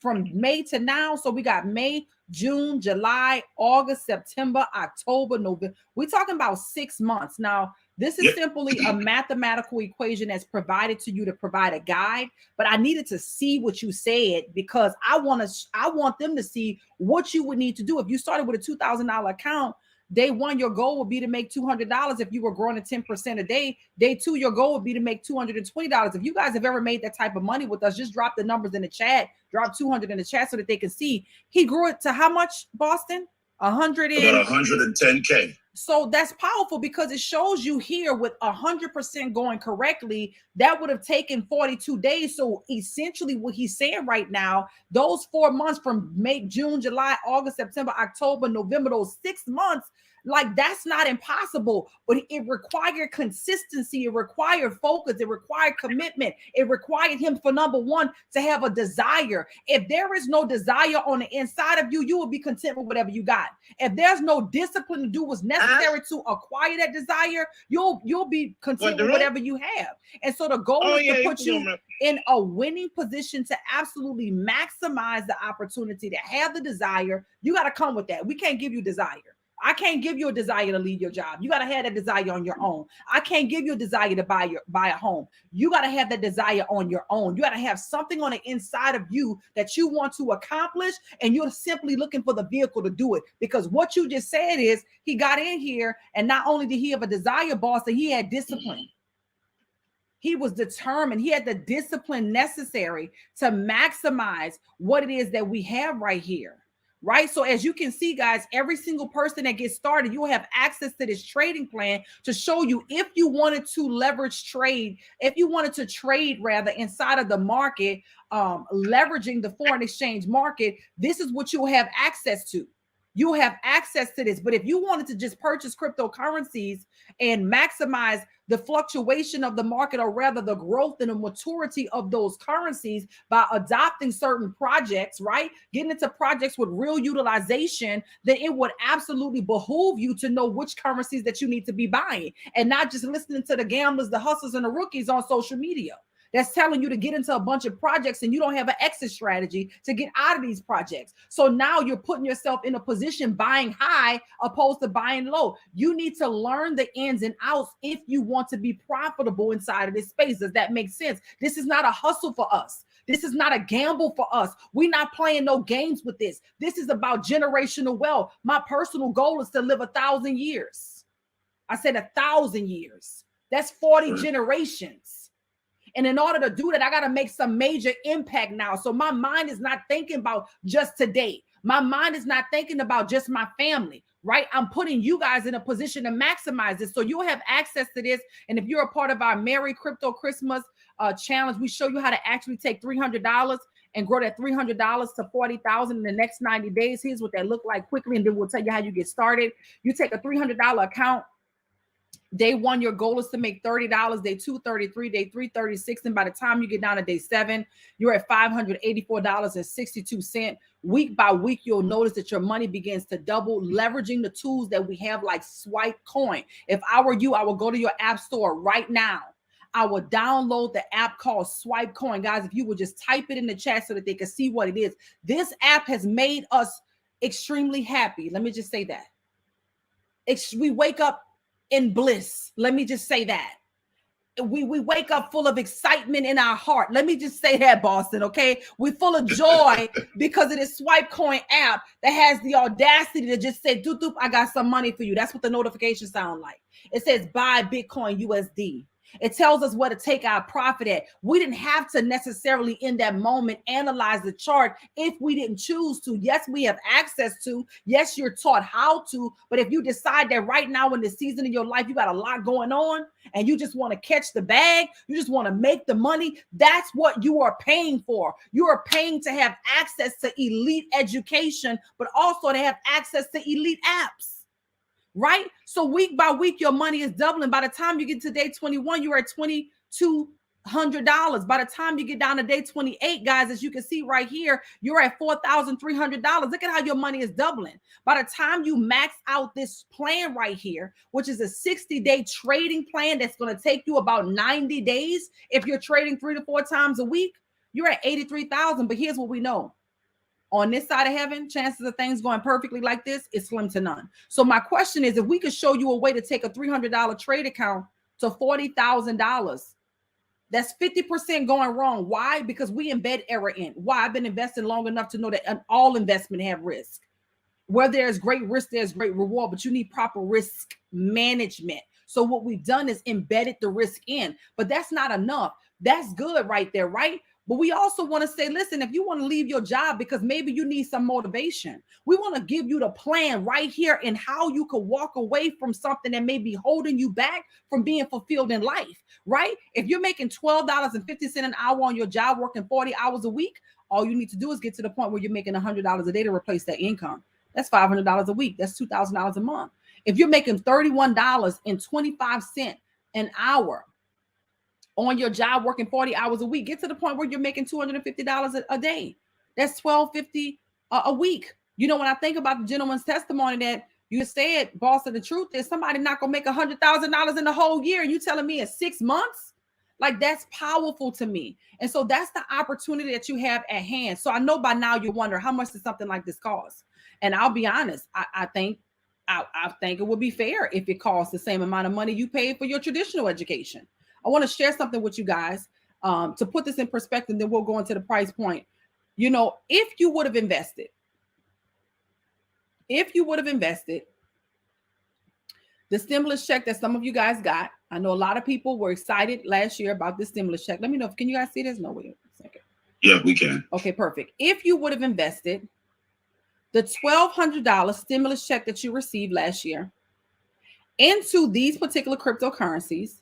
From May to now, so we got May, June, July, August, September, October, November. We're talking about 6 months. Now, this is simply a mathematical equation that's provided to you to provide a guide, but I needed to see what you said because I want them to see what you would need to do. If you started with a $2,000 account, day one, your goal would be to make $200 if you were growing at 10% a day. Day two, your goal would be to make $220. If you guys have ever made that type of money with us, just drop the numbers in the chat. Drop 200 in the chat so that they can see. He grew it to how much, Boston? About 110K. So that's powerful because it shows you here with 100% going correctly, that would have taken 42 days. So essentially what he's saying right now, those 4 months from May, June, July, August, September, October, November, those 6 months, like that's not impossible, but it required consistency. It required focus. It required commitment. It required him, for number one, to have a desire. If there is no desire on the inside of you, you will be content with whatever you got. If there's no discipline to do what's necessary to acquire that desire, you'll be content with whatever you have. And so the goal is to put you in a winning position to absolutely maximize the opportunity to have the desire. You got to come with that. We can't give you desire. I can't give you a desire to leave your job. You got to have that desire on your own. I can't give you a desire to buy a home. You got to have that desire on your own. You got to have something on the inside of you that you want to accomplish, and you're simply looking for the vehicle to do it. Because what you just said is he got in here, and not only did he have a desire, boss, that he had discipline. He was determined. He had the discipline necessary to maximize what it is that we have right here. Right. So as you can see, guys, every single person that gets started, you'll have access to this trading plan to show you if you wanted to leverage trade, if you wanted to trade rather inside of the market, leveraging the foreign exchange market, this is what you'll have access to. You'll have access to this. But if you wanted to just purchase cryptocurrencies and maximize the fluctuation of the market, or rather the growth and the maturity of those currencies by adopting certain projects, right? Getting into projects with real utilization, then it would absolutely behoove you to know which currencies that you need to be buying, and not just listening to the gamblers, the hustlers, and the rookies on social media that's telling you to get into a bunch of projects and you don't have an exit strategy to get out of these projects. So now you're putting yourself in a position buying high opposed to buying low. You need to learn the ins and outs if you want to be profitable inside of this space. Does that make sense? This is not a hustle for us. This is not a gamble for us. We're not playing no games with this. This is about generational wealth. My personal goal is to live 1,000 years. I said 1,000 years. That's 40 generations. And in order to do that, I got to make some major impact now. So my mind is not thinking about just today. My mind is not thinking about just my family, right? I'm putting you guys in a position to maximize this. So you'll have access to this. And if you're a part of our Merry Crypto Christmas challenge, we show you how to actually take $300 and grow that $300 to $40,000 in the next 90 days. Here's what that look like quickly. And then we'll tell you how you get started. You take a $300 account. Day one, your goal is to make $30. Day two, 33. Day three, 36. And by the time you get down to day 7, you're at $584.62. Week by week, you'll notice that your money begins to double, leveraging the tools that we have like Swipe Coin. If I were you, I would go to your app store right now. I would download the app called Swipe Coin. Guys, if you would just type it in the chat so that they can see what it is. This app has made us extremely happy. Let me just say that. We wake up in bliss. Let me just say that. We wake up full of excitement in our heart. Let me just say that, Boston, okay? We're full of joy because of this Swipe Coin app that has the audacity to just say, doop, doop, I got some money for you. That's what the notifications sound like. It says, buy Bitcoin USD. It tells us where to take our profit at. We didn't have to necessarily in that moment analyze the chart if we didn't choose to. Yes, we have access to. Yes, you're taught how to. But if you decide that right now in the season of your life, you got a lot going on and you just want to catch the bag, you just want to make the money, that's what you are paying for. You are paying to have access to elite education, but also to have access to elite apps. Right? So week by week, your money is doubling. By the time you get to day 21, you're at $2,200. By the time you get down to day 28, guys, as you can see right here, you're at $4,300. Look at how your money is doubling. By the time you max out this plan right here, which is a 60-day trading plan that's going to take you about 90 days, if you're trading 3 to 4 times a week, you're at $83,000. But here's what we know. On this side of heaven, chances of things going perfectly like this is slim to none. So my question is, if we could show you a way to take a $300 trade account to $40,000, that's 50% going wrong. Why? Because we embed error in. Why? I've been investing long enough to know that all investment have risk. Where there's great risk, there's great reward, but you need proper risk management. So what we've done is embedded the risk in, but that's not enough. That's good right there, right? But we also want to say, listen, if you want to leave your job because maybe you need some motivation, we want to give you the plan right here in how you could walk away from something that may be holding you back from being fulfilled in life, right? If you're making $12.50 an hour on your job, working 40 hours a week, all you need to do is get to the point where you're making $100 a day to replace that income. That's $500 a week. That's $2,000 a month. If you're making $31.25 an hour on your job, working 40 hours a week, get to the point where you're making $250 a day. That's $1,250 a week. You know, when I think about the gentleman's testimony that you said, boss, of the truth is somebody not gonna make $100,000 in the whole year, and you telling me in 6 months? Like, that's powerful to me. And so that's the opportunity that you have at hand. So I know by now you're wondering, how much does something like this cost? And I'll be honest, I think it would be fair if it costs the same amount of money you paid for your traditional education. I want to share something with you guys to put this in perspective, then we'll go into the price point. You know, if you would have invested, the stimulus check that some of you guys got, I know a lot of people were excited last year about this stimulus check. Let me know, can you guys see this? No, wait a second. Yeah, we can. Okay, perfect. If you would have invested the $1,200 stimulus check that you received last year into these particular cryptocurrencies,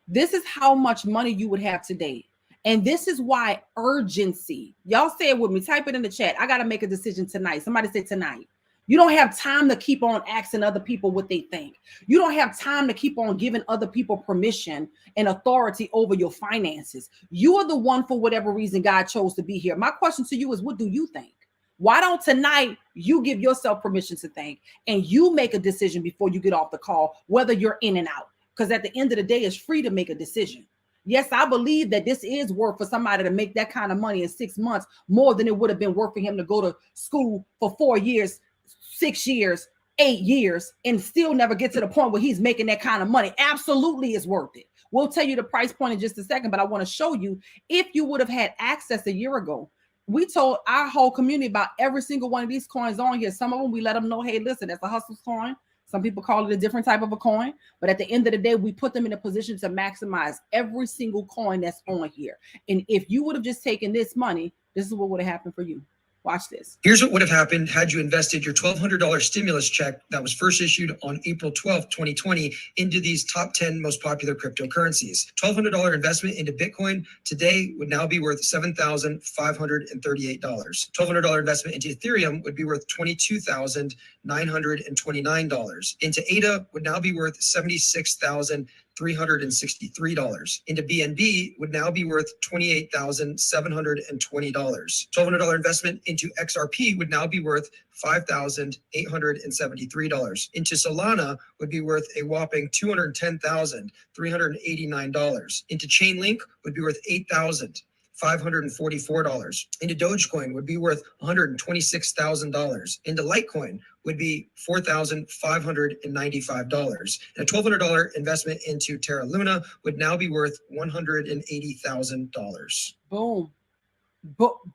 this is how much money you would have today. And this is why urgency. Y'all say it with me. Type it in the chat. I got to make a decision tonight. Somebody say tonight. You don't have time to keep on asking other people what they think. You don't have time to keep on giving other people permission and authority over your finances. You are the one, for whatever reason, God chose to be here. My question to you is, what do you think? Why don't tonight you give yourself permission to think and you make a decision before you get off the call, whether you're in and out? Because at the end of the day, it's free to make a decision. Yes, I believe that this is worth for somebody to make that kind of money in 6 months more than it would have been worth for him to go to school for 4 years, 6 years, 8 years, and still never get to the point where he's making that kind of money. Absolutely is worth it. We'll tell you the price point in just a second, but I want to show you, if you would have had access a year ago, we told our whole community about every single one of these coins on here. Some of them we let them know, hey, listen, that's a hustle's coin. Some people call it a different type of a coin, but at the end of the day, we put them in a position to maximize every single coin that's on here. And if you would have just taken this money, this is what would have happened for you. Watch this. Here's what would have happened had you invested your $1,200 stimulus check that was first issued on April 12th, 2020 into these top 10 most popular cryptocurrencies. $1,200 investment into Bitcoin today would now be worth $7,538. $1,200 investment into Ethereum would be worth $22,929. Into ADA would now be worth $76,900. $363. Into BNB would now be worth $28,720. $1,200 investment into XRP would now be worth $5,873. Into Solana would be worth a whopping $210,389. Into Chainlink would be worth $8,544. Into Dogecoin would be worth $126,000. Into Litecoin would be $4,595. And a $1,200 investment into Terra Luna would now be worth $180,000. Boom.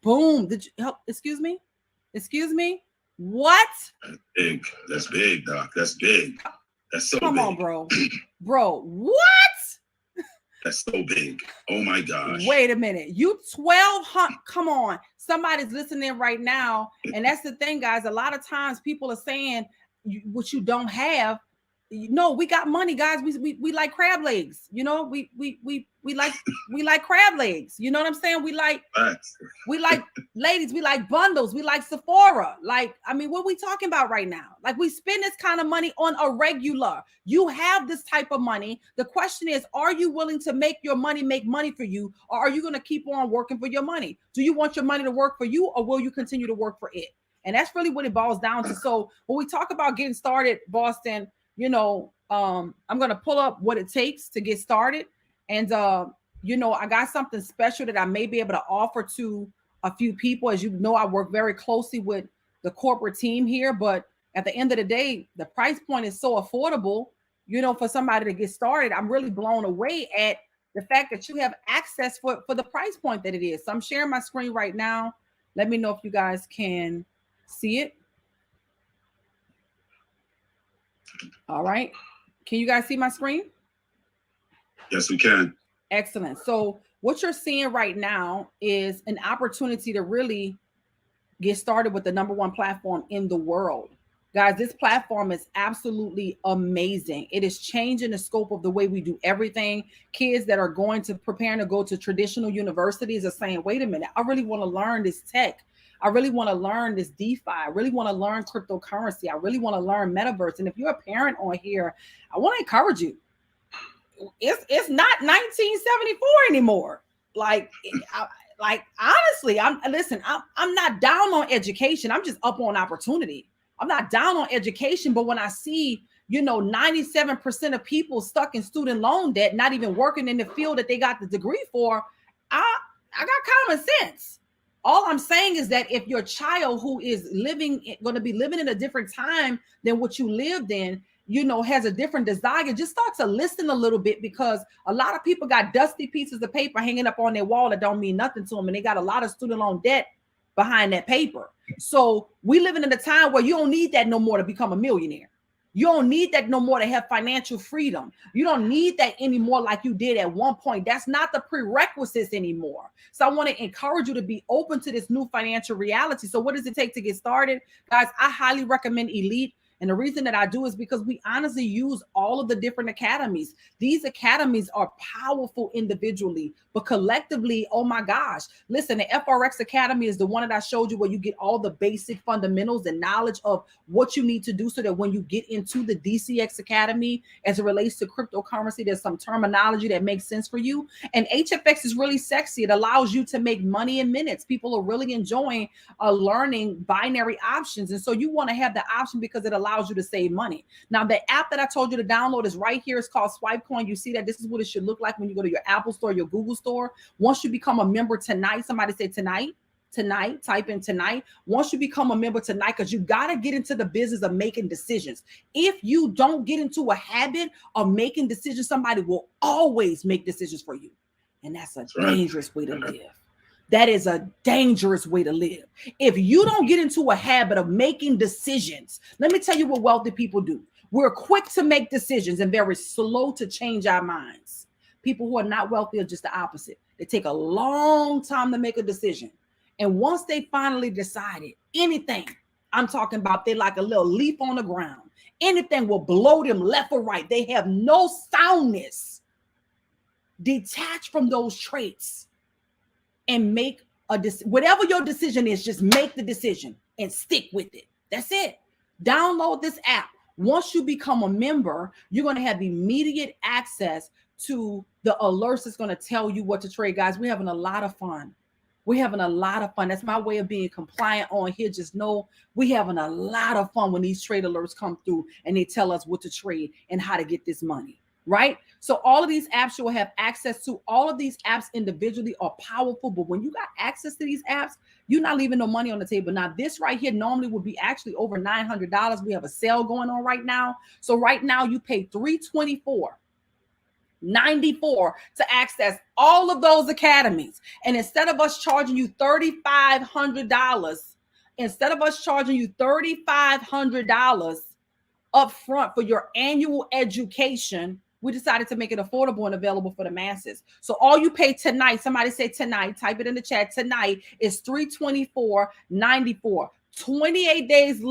Boom. Did you help? Excuse me? What? That's big. That's big, Doc. That's big. That's so Come big. on, bro. Bro, what? That's so big. Oh my gosh. Wait a minute. You 1,200. Come on. Somebody's listening right now. And that's the thing, guys. A lot of times people are saying what you don't have. No, we got money, guys. We like crab legs. You know, we like crab legs. You know what I'm saying? We like ladies, we like bundles, we like Sephora. Like, I mean, what are we talking about right now? Like, we spend this kind of money on a regular. You have this type of money. The question is, are you willing to make your money make money for you, or are you going to keep on working for your money? Do you want your money to work for you, or will you continue to work for it? And that's really what it boils down to. So when we talk about getting started, Boston, you know, I'm going to pull up what it takes to get started. And, you know, I got something special that I may be able to offer to a few people. As you know, I work very closely with the corporate team here. But at the end of the day, the price point is so affordable, you know, for somebody to get started. I'm really blown away at the fact that you have access for the price point that it is. So I'm sharing my screen right now. Let me know if you guys can see it. All right. Can you guys see my screen? Yes, we can. Excellent. So what you're seeing right now is an opportunity to really get started with the #1 platform in the world. Guys, this platform is absolutely amazing. It is changing the scope of the way we do everything. Kids that are preparing to go to traditional universities are saying, wait a minute, I really want to learn this tech. I really want to learn this DeFi. I really want to learn cryptocurrency. I really want to learn Metaverse. And if you're a parent on here, I want to encourage you. It's not 1974 anymore. Like honestly, I'm not down on education. I'm just up on opportunity. I'm not down on education, but when I see, you know, 97% of people stuck in student loan debt, not even working in the field that they got the degree for, I got common sense. All I'm saying is that if your child who is going to be living in a different time than what you lived in, you know, has a different desire, just start to listen a little bit, because a lot of people got dusty pieces of paper hanging up on their wall that don't mean nothing to them. And they got a lot of student loan debt behind that paper. So we living in a time where you don't need that no more to become a millionaire. You don't need that no more to have financial freedom. You don't need that anymore like you did at one point. That's not the prerequisites anymore. So I want to encourage you to be open to this new financial reality. So what does it take to get started? Guys, I highly recommend Elite. And the reason that I do is because we honestly use all of the different academies. These academies are powerful individually, but collectively, oh my gosh. Listen, the FRX Academy is the one that I showed you, where you get all the basic fundamentals and knowledge of what you need to do so that when you get into the DCX Academy, as it relates to cryptocurrency, there's some terminology that makes sense for you. And HFX is really sexy. It allows you to make money in minutes. People are really enjoying learning binary options. And so you want to have the option because it allows you to save money. Now, the app that I told you to download is right here. It's called SwipeCoin. You see that? This is what it should look like when you go to your Apple store, your Google store. Once you become a member tonight, somebody say tonight, type in tonight. Once you become a member tonight, because you got to get into the business of making decisions. If you don't get into a habit of making decisions, somebody will always make decisions for you. And that's a dangerous way to live. That is a dangerous way to live. If you don't get into a habit of making decisions, let me tell you what wealthy people do. We're quick to make decisions and very slow to change our minds. People who are not wealthy are just the opposite. They take a long time to make a decision. And once they finally decided anything, I'm talking about they're like a little leaf on the ground. Anything will blow them left or right. They have no soundness. Detach from those traits and make a decision. Whatever your decision is, just make the decision and stick with it. That's it. Download this app. Once you become a member, you're going to have immediate access to the alerts that's going to tell you what to trade. Guys, we're having a lot of fun. We're having a lot of fun. That's my way of being compliant on here. Just know we're having a lot of fun when these trade alerts come through and they tell us what to trade and how to get this money, right? So all of these apps you will have access to. All of these apps individually are powerful, but when you got access to these apps, you're not leaving no money on the table. Now, this right here normally would be actually over $900. We have a sale going on right now. So right now you pay $324.94 to access all of those academies. And instead of us charging you $3,500 up front for your annual education, we decided to make it affordable and available for the masses. So all you pay tonight, somebody say tonight, type it in the chat, tonight is $324.94. 28 days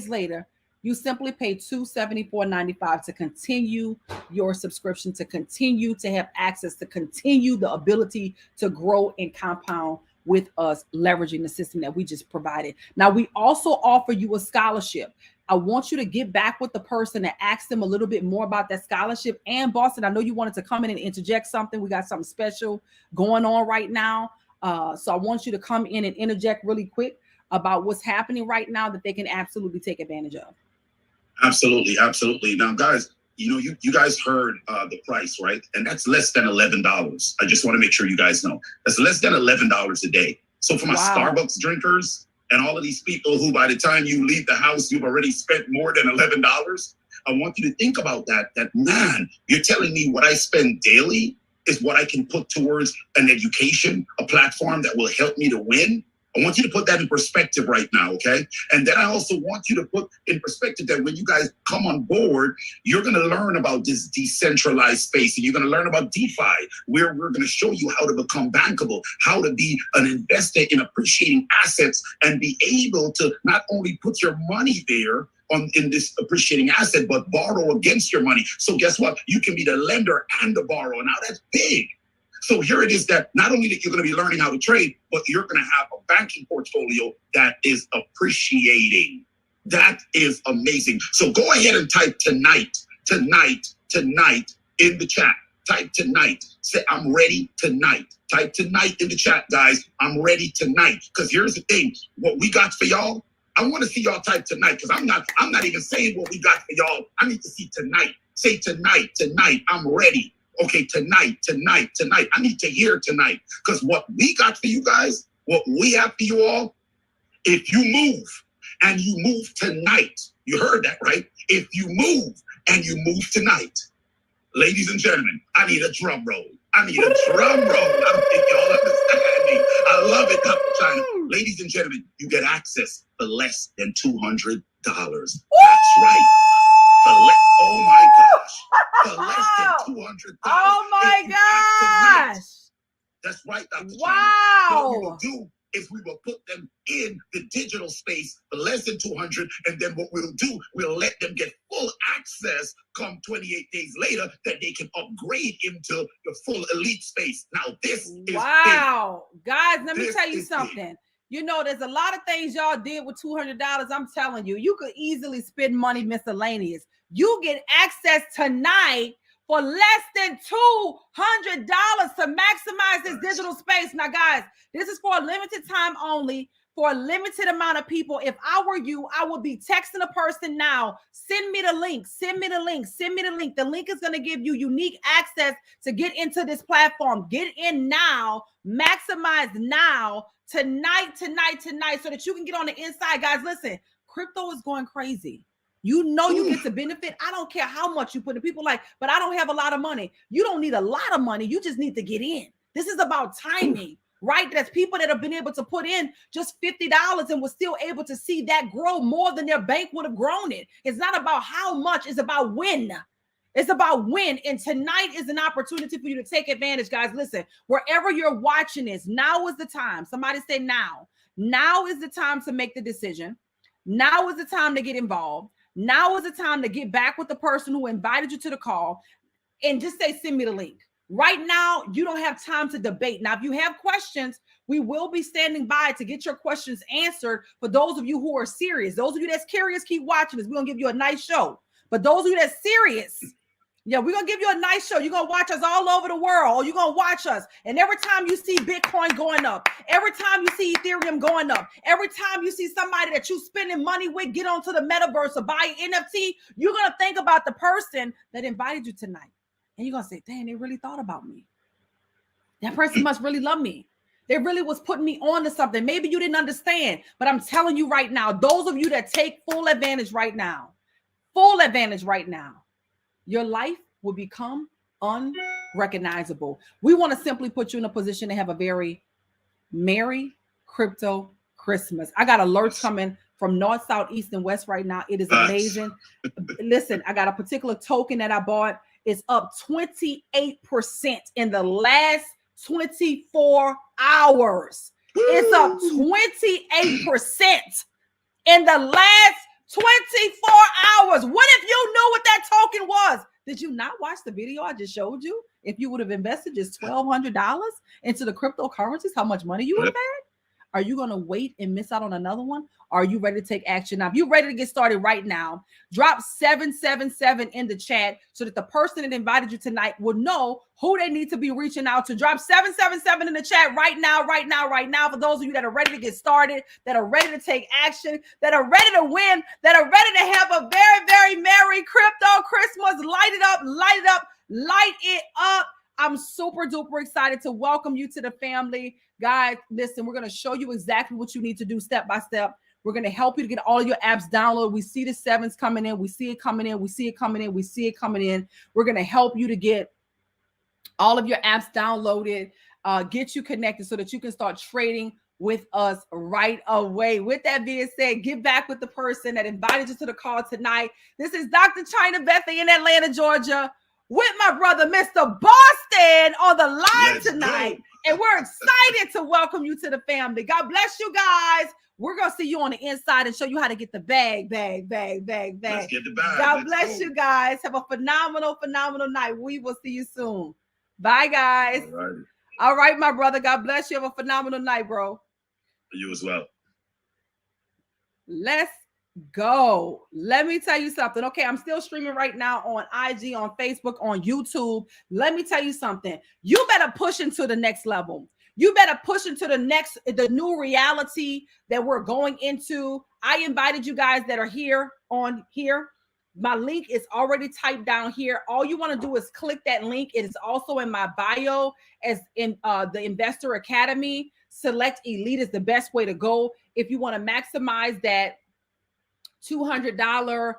later, you simply pay $274.95 to continue your subscription, to continue to have access, to continue the ability to grow and compound with us, leveraging the system that we just provided. Now, we also offer you a scholarship. I want you to get back with the person and ask them a little bit more about that scholarship. And Boston, I know you wanted to come in and interject something. We got something special going on right now. So I want you to come in and interject really quick about what's happening right now that they can absolutely take advantage of. Absolutely. Now, guys, you guys heard the price, right? And that's less than $11. I just want to make sure you guys know that's less than $11 a day. So for my Starbucks drinkers and all of these people who, by the time you leave the house, you've already spent more than $11, I want you to think about that man, you're telling me what I spend daily is what I can put towards an education, a platform that will help me to win. I want you to put that in perspective right now, okay? And then I also want you to put in perspective that when you guys come on board, you're going to learn about this decentralized space, and you're going to learn about DeFi, where we're going to show you how to become bankable, how to be an investor in appreciating assets and be able to not only put your money there in this appreciating asset, but borrow against your money. So guess what? You can be the lender and the borrower. Now that's big. So here it is that not only that you're going to be learning how to trade, but you're going to have a banking portfolio that is appreciating. That is amazing. So go ahead and type tonight in the chat. Type tonight. Say, I'm ready tonight. Type tonight in the chat, guys. I'm ready tonight. Because here's the thing. What we got for y'all, I want to see y'all type tonight, because I'm not even saying what we got for y'all. I need to see tonight. Say tonight. I'm ready. Okay, tonight. I need to hear tonight, because what we got for you guys, what we have for you all, if you move and you move tonight, you heard that, right? If you move and you move tonight, ladies and gentlemen, I need a drum roll. I don't think y'all understand me. I love it, Dr. China. Ladies and gentlemen, you get access for less than $200. That's right. Oh my gosh. For less than $200. Oh my gosh. That's right, Dr. Wow. China. What we will do is we will put them in the digital space for less than $200. And then what we'll do, we'll let them get full access come 28 days later, that they can upgrade into the full elite space. Now, this is big. Guys, let me tell you something. You know, there's a lot of things y'all did with $200. I'm telling you, you could easily spend money miscellaneous. You get access tonight for less than $200 to maximize this digital space. Now, guys, this is for a limited time only, for a limited amount of people. If I were you, I would be texting a person now. Send me the link. The link is going to give you unique access to get into this platform. Get in now. Maximize now. Tonight, so that you can get on the inside. Guys, listen, crypto is going crazy. You know you get to benefit. I don't care how much you put in. People like, but I don't have a lot of money. You don't need a lot of money. You just need to get in. This is about timing, right? There's people that have been able to put in just $50 and was still able to see that grow more than their bank would have grown it. It's not about how much, it's about when. It's about when. And tonight is an opportunity for you to take advantage, guys. Listen, wherever you're watching this, now is the time. Somebody say now. Now is the time to make the decision. Now is the time to get involved. Now is the time to get back with the person who invited you to the call and just say, send me the link. Right now, you don't have time to debate. Now, if you have questions, We will be standing by to get your questions answered. For those of you who are serious, those of you that's curious, keep watching this. We're going to give you a nice show. But those of you that's serious, yeah, we're going to give you a nice show. You're going to watch us all over the world. You're going to watch us. And every time you see Bitcoin going up, every time you see Ethereum going up, every time you see somebody that you spending money with get onto the metaverse or buy NFT, you're going to think about the person that invited you tonight. And you're going to say, dang, they really thought about me. That person must really love me. They really was putting me on to something. Maybe you didn't understand, but I'm telling you right now, those of you that take full advantage right now, your life will become unrecognizable. We want to simply put you in a position to have a very merry crypto Christmas. I got alerts coming from north, south, east, and west right now. It is amazing. Listen, I got a particular token that I bought. It's up 28% in the last 24 hours. Woo! It's up 28% in the last 24 hours. What if you knew what that token was? Did you not watch the video I just showed you? If you would have invested just $1,200 into the cryptocurrencies, how much money you would have had? Are you going to wait and miss out on another one? Are you ready to take action now? If you're ready to get started right now, drop 777 in the chat so that the person that invited you tonight will know who they need to be reaching out to. Drop 777 in the chat right now. For those of you that are ready to get started, that are ready to take action, that are ready to win, that are ready to have a very, very merry crypto Christmas. Light it up, light it up, light it up. I'm super duper excited to welcome you to the family. Guys, listen, we're going to show you exactly what you need to do step by step. We're going to help you to get all your apps downloaded. We see the sevens coming in. We see it coming in. We see it coming in. We see it coming in. We're going to help you to get all of your apps downloaded, get you connected so that you can start trading with us right away. With that being said, get back with the person that invited you to the call tonight. This is Dr. China Bethy in Atlanta, Georgia, with my brother, Mr. Boston, on the line tonight. And we're excited to welcome you to the family. God bless you guys. We're going to see you on the inside and show you how to get the bag. Let's get the bag. God bless you guys. Have a phenomenal night. We will see you soon. Bye, guys. All right, my brother. God bless you. Have a phenomenal night, bro. You as well. Let's go. Let me tell you something. Okay, I'm still streaming right now on IG, on Facebook, on YouTube. Let me tell you something. You better push into the next level. You better push into the new reality that we're going into. I invited you guys that are here on here. My link is already typed down here. All you want to do is click that link. It is also in my bio as in the Investor Academy. Select Elite is the best way to go. If you want to maximize that $200,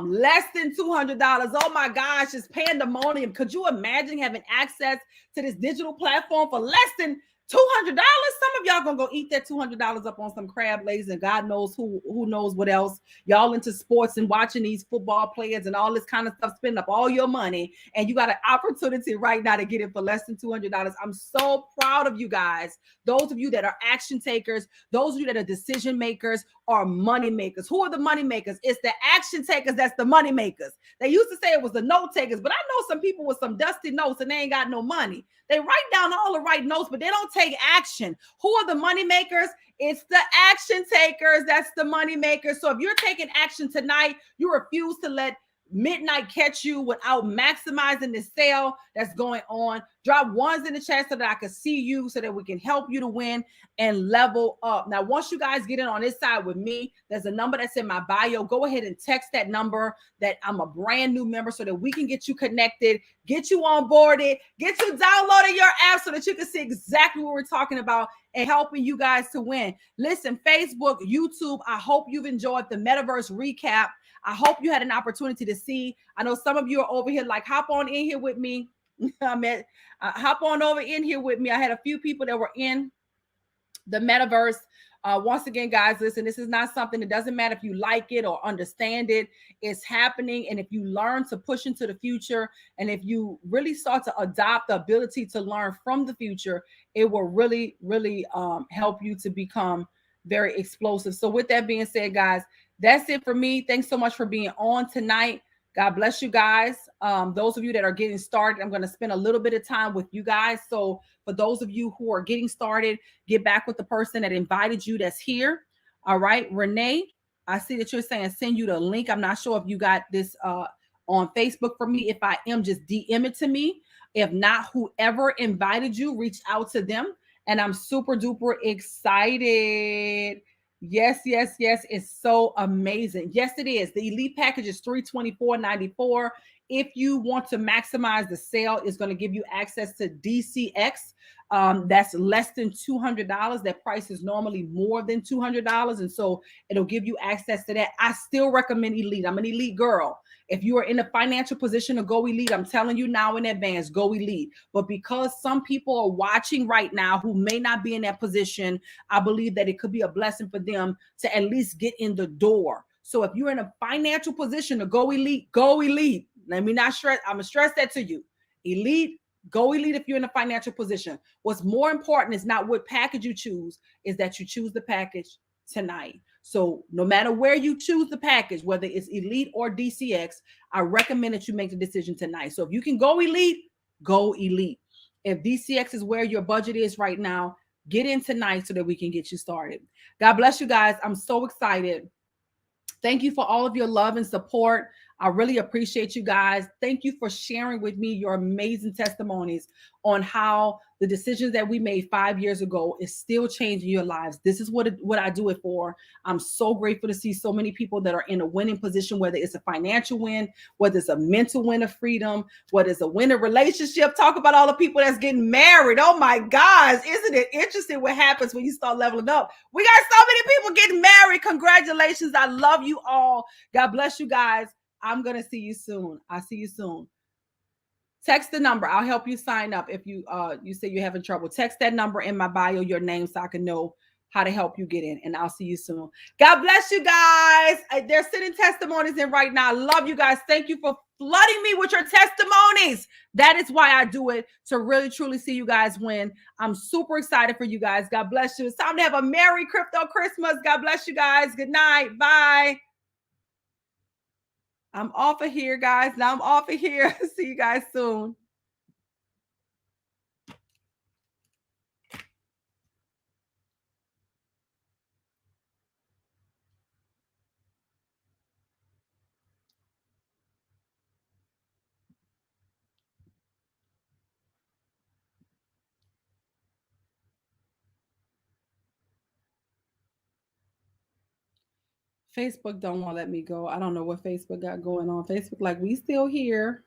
less than $200. Oh my gosh, it's pandemonium. Could you imagine having access to this digital platform for less than $200? Some of y'all gonna go eat that $200 up on some crab legs and God knows who knows what else. Y'all into sports and watching these football players and all this kind of stuff, spending up all your money, and you got an opportunity right now to get it for less than $200. I'm so proud of you guys. Those of you that are action takers, those of you that are decision makers, are money makers. Who are the money makers? It's the action takers. That's the money makers. They used to say it was the note takers, but I know some people with some dusty notes and they ain't got no money. They write down all the right notes, but they don't take action. Who are the money makers? It's the action takers. That's the money makers. So if you're taking action tonight, you refuse to let midnight catch you without maximizing the sale that's going on. Drop ones in the chat so that I can see you, so that we can help you to win and level up. Now, once you guys get in on this side with me, there's a number that's in my bio. Go ahead and text that number that I'm a brand new member so that we can get you connected, get you onboarded, get you downloading your app so that you can see exactly what we're talking about and helping you guys to win. Listen, Facebook, YouTube, I hope you've enjoyed the Metaverse recap. I hope you had an opportunity to see. I know some of you are over here like, hop on in here with me. Hop on over in here with me. I had a few people that were in the Metaverse. Once again, guys, listen, this is not something that doesn't matter if you like it or understand it. It's happening. And if you learn to push into the future, and if you really start to adopt the ability to learn from the future, it will really, really help you to become very explosive. So with that being said, guys, that's it for me. Thanks so much for being on tonight. God bless you guys. those of you that are getting started, I'm going to spend a little bit of time with you guys. So for those of you who are getting started, get back with the person that invited you that's here. All right, Renee, I see that you're saying send you the link. I'm not sure if you got this on Facebook for me. If I am, just DM it to me. If not, whoever invited you, reach out to them. And I'm super duper excited. Yes, yes, yes. It's so amazing. Yes, it is. The elite package is $324.94. If you want to maximize the sale, it's going to give you access to DCX. That's less than $200. That price is normally more than $200. And so it'll give you access to that. I still recommend elite. I'm an elite girl. If you are in a financial position to go elite, I'm telling you now in advance, go elite. But because some people are watching right now who may not be in that position, I believe that it could be a blessing for them to at least get in the door. So if you're in a financial position to go elite, go elite. Let me not stress, I'm gonna stress that to you. Elite, go elite if you're in a financial position. What's more important is not what package you choose, is that you choose the package tonight. So no matter where you choose the package, whether it's elite or DCX, I recommend that you make the decision tonight. So if you can go elite, go elite. If DCX is where your budget is right now, get in tonight so that we can get you started. God bless you guys. I'm so excited. Thank you for all of your love and support. I really appreciate you guys. Thank you for sharing with me your amazing testimonies on how the decisions that we made 5 years ago is still changing your lives. This is what I do it for. I'm so grateful to see so many people that are in a winning position, whether it's a financial win, whether it's a mental win of freedom, whether it's a win of relationship. Talk about all the people that's getting married. Oh my gosh, isn't it interesting what happens when you start leveling up? We got so many people getting married. Congratulations. I love you all. God bless you guys. I'm going to see you soon. I'll see you soon. Text the number. I'll help you sign up. If you say you're having trouble, text that number in my bio, your name, so I can know how to help you get in. And I'll see you soon. God bless you guys. They're sending testimonies in right now. I love you guys. Thank you for flooding me with your testimonies. That is why I do it, to really, truly see you guys win. I'm super excited for you guys. God bless you. It's time to have a Merry Crypto Christmas. God bless you guys. Good night. Bye. I'm off of here, guys. Now I'm off of here. See you guys soon. Facebook don't want to let me go. I don't know what Facebook got going on. Facebook, like, we still here.